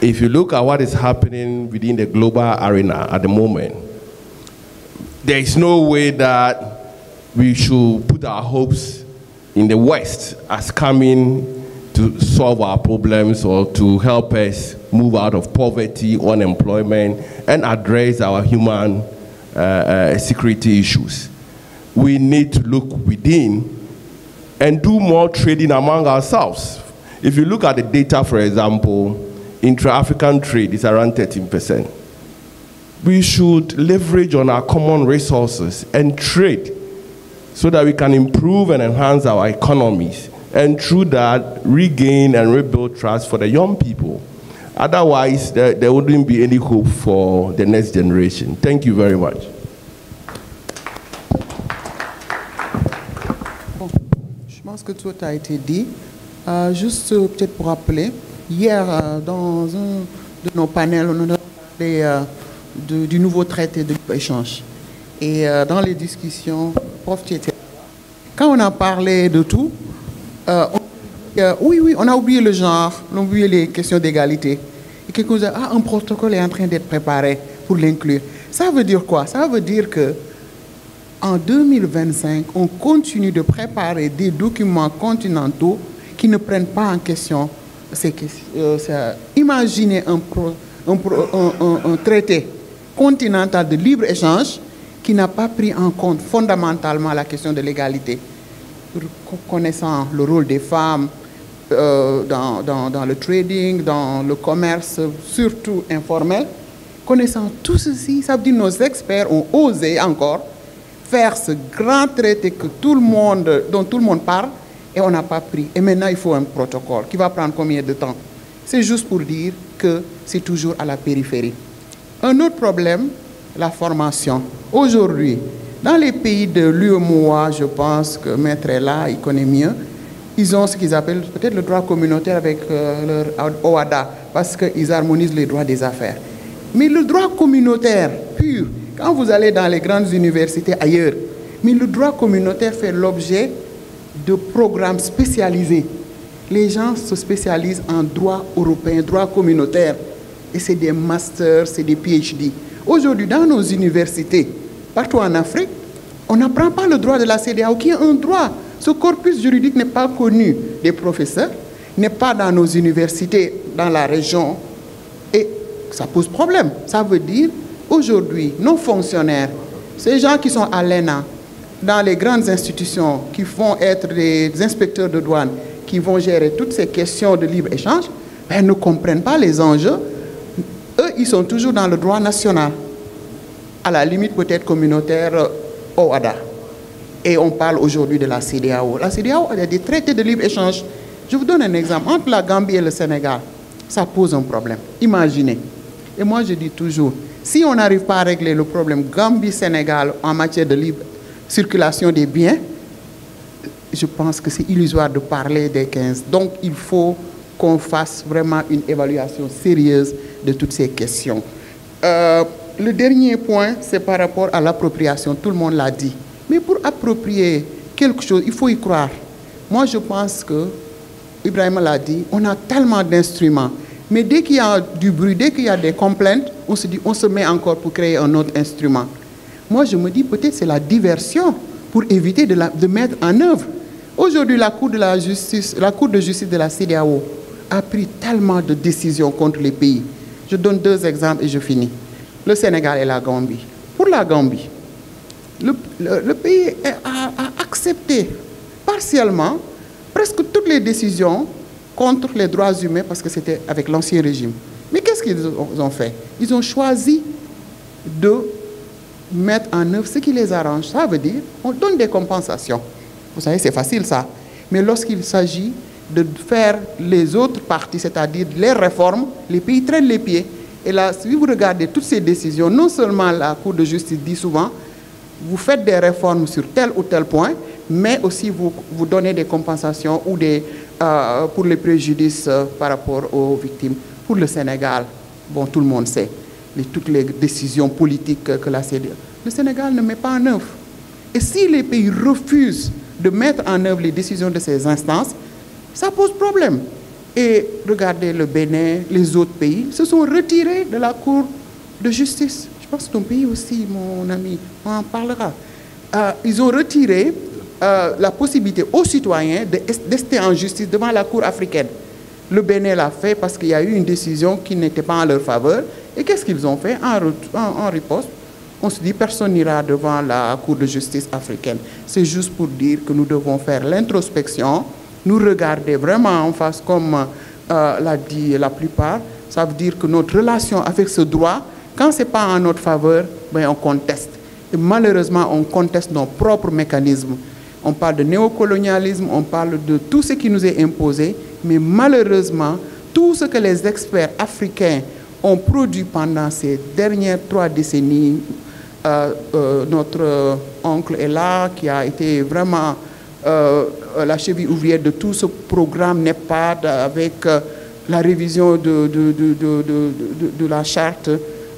If you look at what is happening within the global arena at the moment, there is no way that we should put our hopes in the West as coming to solve our problems or to help us move out of poverty, unemployment, and address our human security issues. We need to look within and do more trading among ourselves. If you look at the data, for example, intra-African trade is around 13%. We should leverage on our common resources and trade so that we can improve and enhance our economies, and through that, regain and rebuild trust for the young people. Otherwise, there wouldn't be any hope for the next generation. Thank you very much.
Je pense que tout a été dit. Juste peut-être pour rappeler, hier, dans un de nos panels, on a parlé du nouveau traité de libre-échange. Et dans les discussions, prof, quand on a parlé de tout, oui, on a oublié le genre, on a oublié les questions d'égalité. Et quelqu'un dit, un protocole est en train d'être préparé pour l'inclure. Ça veut dire quoi? Ça veut dire que en 2025, on continue de préparer des documents continentaux qui ne prennent pas en question ces questions. Imaginez un traité continental de libre-échange qui n'a pas pris en compte fondamentalement la question de l'égalité. connaissant le rôle des femmes dans le trading, dans le commerce, surtout informel, connaissant tout ceci, ça veut dire que nos experts ont osé encore faire ce grand traité dont tout le monde parle, et on n'a pas pris. Et maintenant, il faut un protocole qui va prendre combien de temps? C'est juste pour dire que c'est toujours à la périphérie. Un autre problème, la formation. Aujourd'hui, dans les pays de l'UEMOA, je pense que Maître est là, il connaît mieux, ils ont ce qu'ils appellent peut-être le droit communautaire avec leur OADA, parce qu'ils harmonisent les droits des affaires. Mais le droit communautaire pur, quand vous allez dans les grandes universités ailleurs, mais le droit communautaire fait l'objet de programmes spécialisés. Les gens se spécialisent en droit européen, droit communautaire, et c'est des masters, c'est des PhD. Aujourd'hui, dans nos universités, partout en Afrique, on n'apprend pas le droit de la CEDEAO, qui est un droit. Ce corpus juridique n'est pas connu des professeurs, n'est pas dans nos universités, dans la région, et ça pose problème. Ça veut dire, aujourd'hui, nos fonctionnaires, ces gens qui sont à l'ENA, dans les grandes institutions, qui vont être des inspecteurs de douane, qui vont gérer toutes ces questions de libre-échange, ben, ne comprennent pas les enjeux. Eux, ils sont toujours dans le droit national, à la limite peut-être communautaire OADA. Et on parle aujourd'hui de la CEDEAO. La CEDEAO, il y a des traités de libre-échange. Je vous donne un exemple. Entre la Gambie et le Sénégal, ça pose un problème. Imaginez. Et moi, je dis toujours, si on n'arrive pas à régler le problème Gambie-Sénégal en matière de libre circulation des biens, je pense que c'est illusoire de parler des 15. Donc, il faut qu'on fasse vraiment une évaluation sérieuse de toutes ces questions. Le dernier point, c'est par rapport à l'appropriation. Tout le monde l'a dit. Mais pour approprier quelque chose, il faut y croire. Moi, je pense que, Ibrahim l'a dit, on a tellement d'instruments. Mais dès qu'il y a du bruit, dès qu'il y a des complaintes, on se dit, on se met encore pour créer un autre instrument. Moi, je me dis, peut-être c'est la diversion pour éviter de mettre en œuvre. Aujourd'hui, la Cour de justice de la CEDEAO a pris tellement de décisions contre les pays. Je donne 2 exemples et je finis. Le Sénégal et la Gambie. Pour la Gambie, le pays a accepté partiellement presque toutes les décisions contre les droits humains parce que c'était avec l'ancien régime. Mais qu'est-ce qu'ils ont fait? Ils ont choisi de mettre en œuvre ce qui les arrange. Ça veut dire on donne des compensations. Vous savez, c'est facile ça. Mais lorsqu'il s'agit de faire les autres parties, c'est-à-dire les réformes, les pays traînent les pieds. Et là, si vous regardez toutes ces décisions, non seulement la Cour de justice dit souvent, vous faites des réformes sur tel ou tel point, mais aussi vous donnez des compensations ou pour les préjudices par rapport aux victimes. Pour le Sénégal, bon, tout le monde sait, toutes les décisions politiques que la CEDEAO, le Sénégal ne met pas en œuvre. Et si les pays refusent de mettre en œuvre les décisions de ces instances, ça pose problème. Et regardez le Bénin, les autres pays se sont retirés de la Cour de justice. Je pense que ton pays aussi, mon ami, on en parlera. Ils ont retiré la possibilité aux citoyens d'ester en justice devant la Cour africaine. Le Bénin l'a fait parce qu'il y a eu une décision qui n'était pas en leur faveur. Et qu'est-ce qu'ils ont fait en riposte? On se dit personne n'ira devant la Cour de justice africaine. C'est juste pour dire que nous devons faire l'introspection, nous regarder vraiment en face comme l'a dit la plupart. Ça veut dire que notre relation avec ce droit, quand ce n'est pas en notre faveur, ben on conteste. Et malheureusement, on conteste nos propres mécanismes. On parle de néocolonialisme, on parle de tout ce qui nous est imposé, mais malheureusement, tout ce que les experts africains ont produit pendant ces dernières 3 décennies, notre oncle est là, qui a été vraiment la cheville ouvrière de tout ce programme NEPAD avec la révision de la charte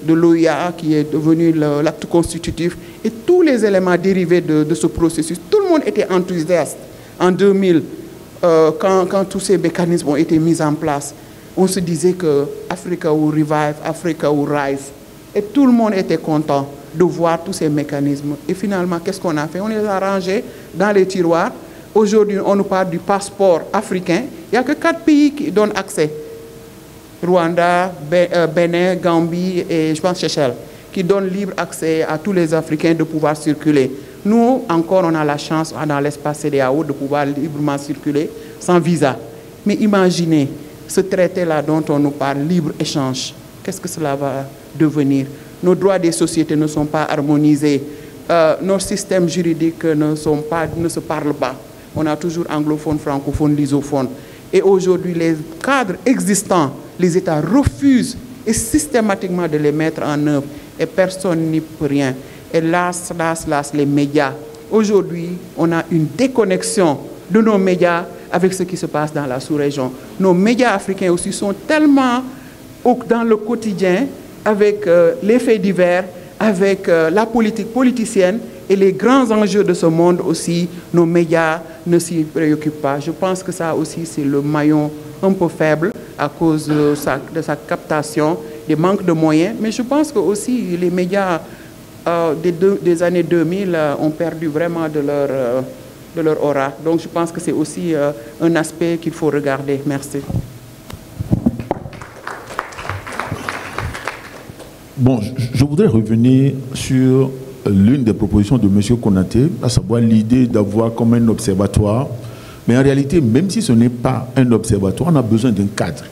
de l'OIA qui est devenu l'acte constitutif et tous les éléments dérivés de ce processus. Tout le monde était enthousiaste en 2000 quand tous ces mécanismes ont été mis en place. On se disait que Africa will revive, Africa will rise. Et tout le monde était content de voir tous ces mécanismes. Et finalement, qu'est-ce qu'on a fait? On les a rangés dans les tiroirs. Aujourd'hui, on nous parle du passeport africain. Il n'y a que 4 pays qui donnent accès. Rwanda, Bénin, Gambie et je pense Seychelles, qui donnent libre accès à tous les Africains de pouvoir circuler. Nous, encore, on a la chance, dans l'espace CEDEAO, de pouvoir librement circuler sans visa. Mais imaginez ce traité-là dont on nous parle, libre-échange. Qu'est-ce que cela va devenir? Nos droits des sociétés ne sont pas harmonisés. Nos systèmes juridiques ne se parlent pas. On a toujours anglophone, francophone, lusophone. Et aujourd'hui, les cadres existants, les États refusent et systématiquement de les mettre en œuvre. Et personne n'y peut rien. Et las, les médias. Aujourd'hui, on a une déconnexion de nos médias avec ce qui se passe dans la sous-région. Nos médias africains aussi sont tellement dans le quotidien avec les faits divers, avec la politique politicienne et les grands enjeux de ce monde aussi. Nos médias ne s'y préoccupent pas. Je pense que ça aussi, c'est le maillon un peu faible à cause de sa captation, des manques de moyens. Mais je pense que aussi les médias des années 2000 ont perdu vraiment de leur aura. Donc je pense que c'est aussi un aspect qu'il faut regarder. Merci.
Bon, je voudrais revenir sur l'une des propositions de M. Konaté, à savoir l'idée d'avoir comme un observatoire. Mais en réalité, même si ce n'est pas un observatoire, on a besoin d'un cadre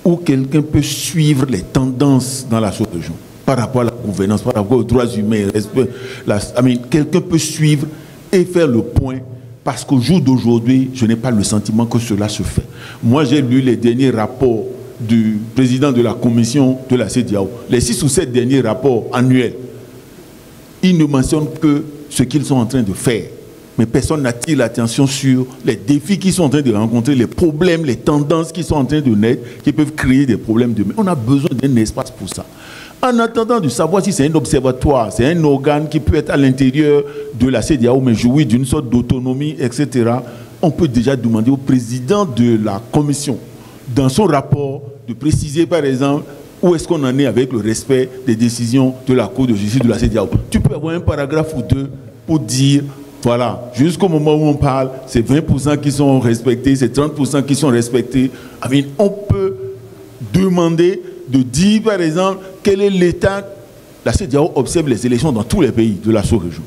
où quelqu'un peut suivre les tendances dans la sous-région par rapport à la gouvernance, par rapport aux droits humains. Quelqu'un peut suivre et faire le point, parce qu'au jour d'aujourd'hui, je n'ai pas le sentiment que cela se fait. Moi, j'ai lu les derniers rapports du président de la commission de la CEDEAO, les 6 ou 7 derniers rapports annuels. Ils ne mentionnent que ce qu'ils sont en train de faire. Mais personne n'attire l'attention sur les défis qu'ils sont en train de rencontrer, les problèmes, les tendances qui sont en train de naître, qui peuvent créer des problèmes demain. On a besoin d'un espace pour ça. En attendant de savoir si c'est un observatoire, c'est un organe qui peut être à l'intérieur de la CEDEAO, mais jouir d'une sorte d'autonomie, etc., on peut déjà demander au président de la commission, dans son rapport, de préciser, par exemple, où est-ce qu'on en est avec le respect des décisions de la Cour de justice de la CEDEAO. Tu peux avoir un paragraphe ou deux pour dire, voilà, jusqu'au moment où on parle, c'est 20% qui sont respectés, c'est 30% qui sont respectés. On peut demander de dire, par exemple, quel est l'état. La CEDEAO observe les élections dans tous les pays de la sous-région.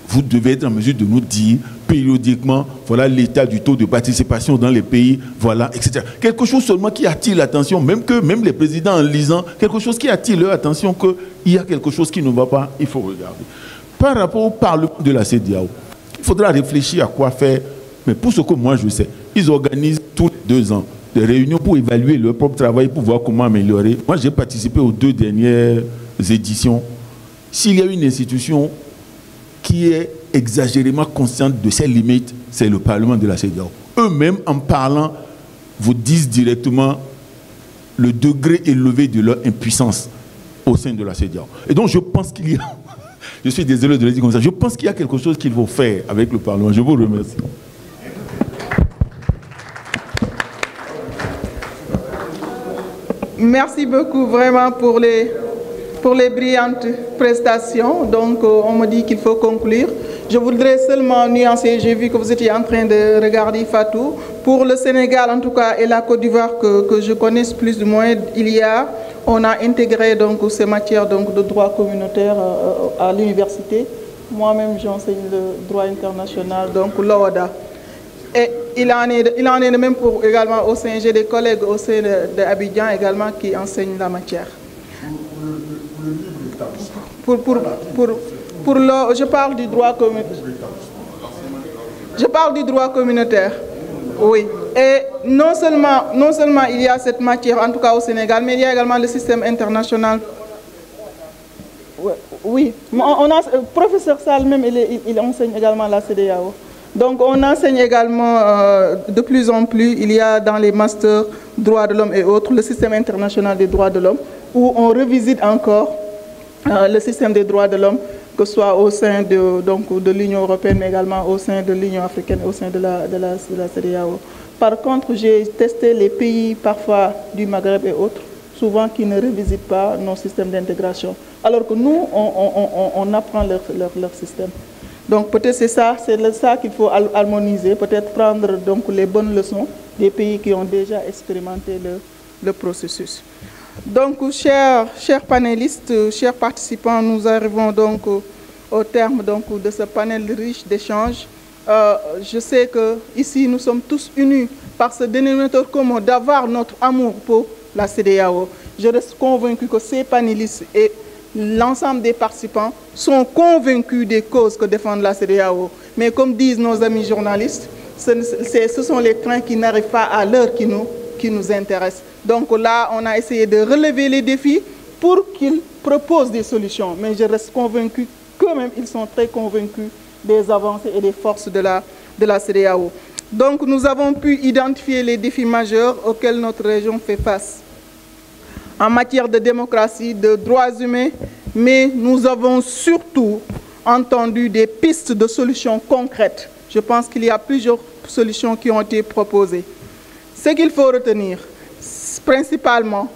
Vous devez être en mesure de nous dire périodiquement, voilà l'état du taux de participation dans les pays, voilà, etc. Quelque chose seulement qui attire l'attention, même les présidents en lisant, quelque chose qui attire leur attention qu'il y a quelque chose qui ne va pas, il faut regarder. Par rapport au Parlement de la CEDEAO, il faudra réfléchir à quoi faire, mais pour ce que moi je sais, ils organisent tous les 2 ans des réunions pour évaluer leur propre travail, pour voir comment améliorer. Moi j'ai participé aux 2 dernières éditions. S'il y a une institution qui est exagérément consciente de ses limites, c'est le Parlement de la CEDEAO. Eux-mêmes, en parlant, vous disent directement le degré élevé de leur impuissance au sein de la CEDEAO. Et donc, je pense qu'il y a... Je suis désolé de le dire comme ça. Je pense qu'il y a quelque chose qu'il faut faire avec le Parlement. Je vous remercie.
Merci beaucoup vraiment pour les brillantes prestations. Donc, on me dit qu'il faut conclure. Je voudrais seulement nuancer, j'ai vu que vous étiez en train de regarder Fatou. Pour le Sénégal, en tout cas, et la Côte d'Ivoire que je connaisse plus ou moins, on a intégré donc ces matières donc, de droit communautaire à l'université. Moi-même, j'enseigne le droit international, donc l'OADA. Et il en est de même pour également au sein, j'ai des collègues au sein d'Abidjan également qui enseignent la matière. Je parle du droit communautaire. Je parle du droit communautaire. Oui. Et non seulement il y a cette matière, en tout cas au Sénégal, mais il y a également le système international. Oui. Le professeur Sall même, il enseigne également la CEDEAO. Donc on enseigne également de plus en plus, il y a dans les masters droits de l'homme et autres, le système international des droits de l'homme, où on revisite encore le système des droits de l'homme, que ce soit au sein de l'Union européenne, mais également au sein de l'Union africaine, au sein de la CEDEAO. Par contre, j'ai testé les pays parfois du Maghreb et autres, souvent qui ne revisitent pas nos systèmes d'intégration. Alors que nous, on apprend leur système. Donc peut-être c'est ça qu'il faut harmoniser, peut-être prendre donc les bonnes leçons des pays qui ont déjà expérimenté le processus. Donc chers panélistes, chers participants, nous arrivons donc au terme donc, de ce panel riche d'échanges. Je sais qu'ici, nous sommes tous unis par ce dénominateur commun d'avoir notre amour pour la CEDEAO. Je reste convaincu que ces panélistes et l'ensemble des participants sont convaincus des causes que défendent la CEDEAO. Mais comme disent nos amis journalistes, ce sont les trains qui n'arrivent pas à l'heure qui nous intéressent. Donc là, on a essayé de relever les défis pour qu'ils proposent des solutions. Mais je reste convaincu qu'eux-mêmes, ils sont très convaincus des avancées et des forces de la CEDEAO. Donc nous avons pu identifier les défis majeurs auxquels notre région fait face en matière de démocratie, de droits humains, mais nous avons surtout entendu des pistes de solutions concrètes. Je pense qu'il y a plusieurs solutions qui ont été proposées. Ce qu'il faut retenir, principalement,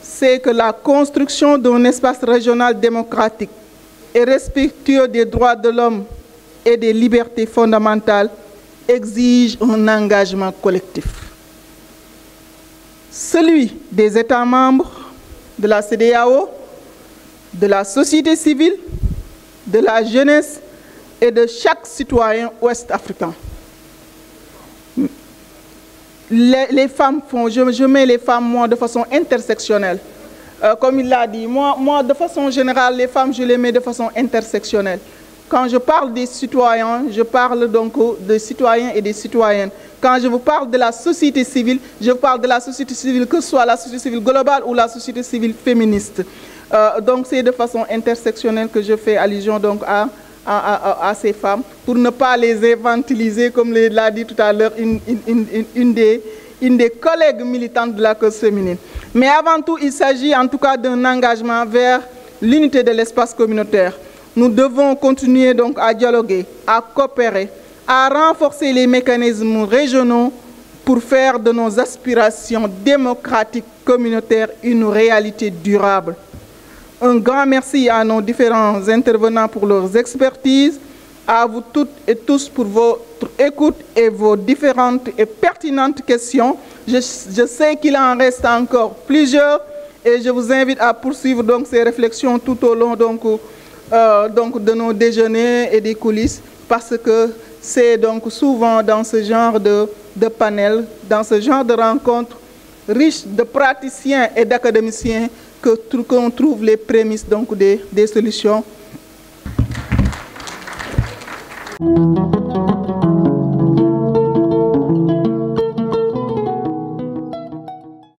c'est que la construction d'un espace régional démocratique et respectueux des droits de l'homme et des libertés fondamentales exige un engagement collectif. Celui des États membres de la CEDEAO, de la société civile, de la jeunesse et de chaque citoyen ouest-africain. Les femmes font, je mets les femmes, moi, de façon intersectionnelle. Comme il l'a dit, moi, de façon générale, les femmes, je les mets de façon intersectionnelle. Quand je parle des citoyens, je parle donc des citoyens et des citoyennes. Quand je vous parle de la société civile, je parle de la société civile, que ce soit la société civile globale ou la société civile féministe. Donc c'est de façon intersectionnelle que je fais allusion donc à ces femmes, pour ne pas les infantiliser, comme l'a dit tout à l'heure une des collègues militantes de la cause féminine. Mais avant tout, il s'agit en tout cas d'un engagement vers l'unité de l'espace communautaire. Nous devons continuer donc à dialoguer, à coopérer, à renforcer les mécanismes régionaux pour faire de nos aspirations démocratiques communautaires une réalité durable. Un grand merci à nos différents intervenants pour leurs expertises, à vous toutes et tous pour votre écoute et vos différentes et pertinentes questions. Je sais qu'il en reste encore plusieurs et je vous invite à poursuivre donc ces réflexions tout au long donc de nos déjeuners et des coulisses, parce que c'est donc souvent dans ce genre de panel, dans ce genre de rencontres riches de praticiens et d'académiciens qu'on trouve les prémices donc des solutions.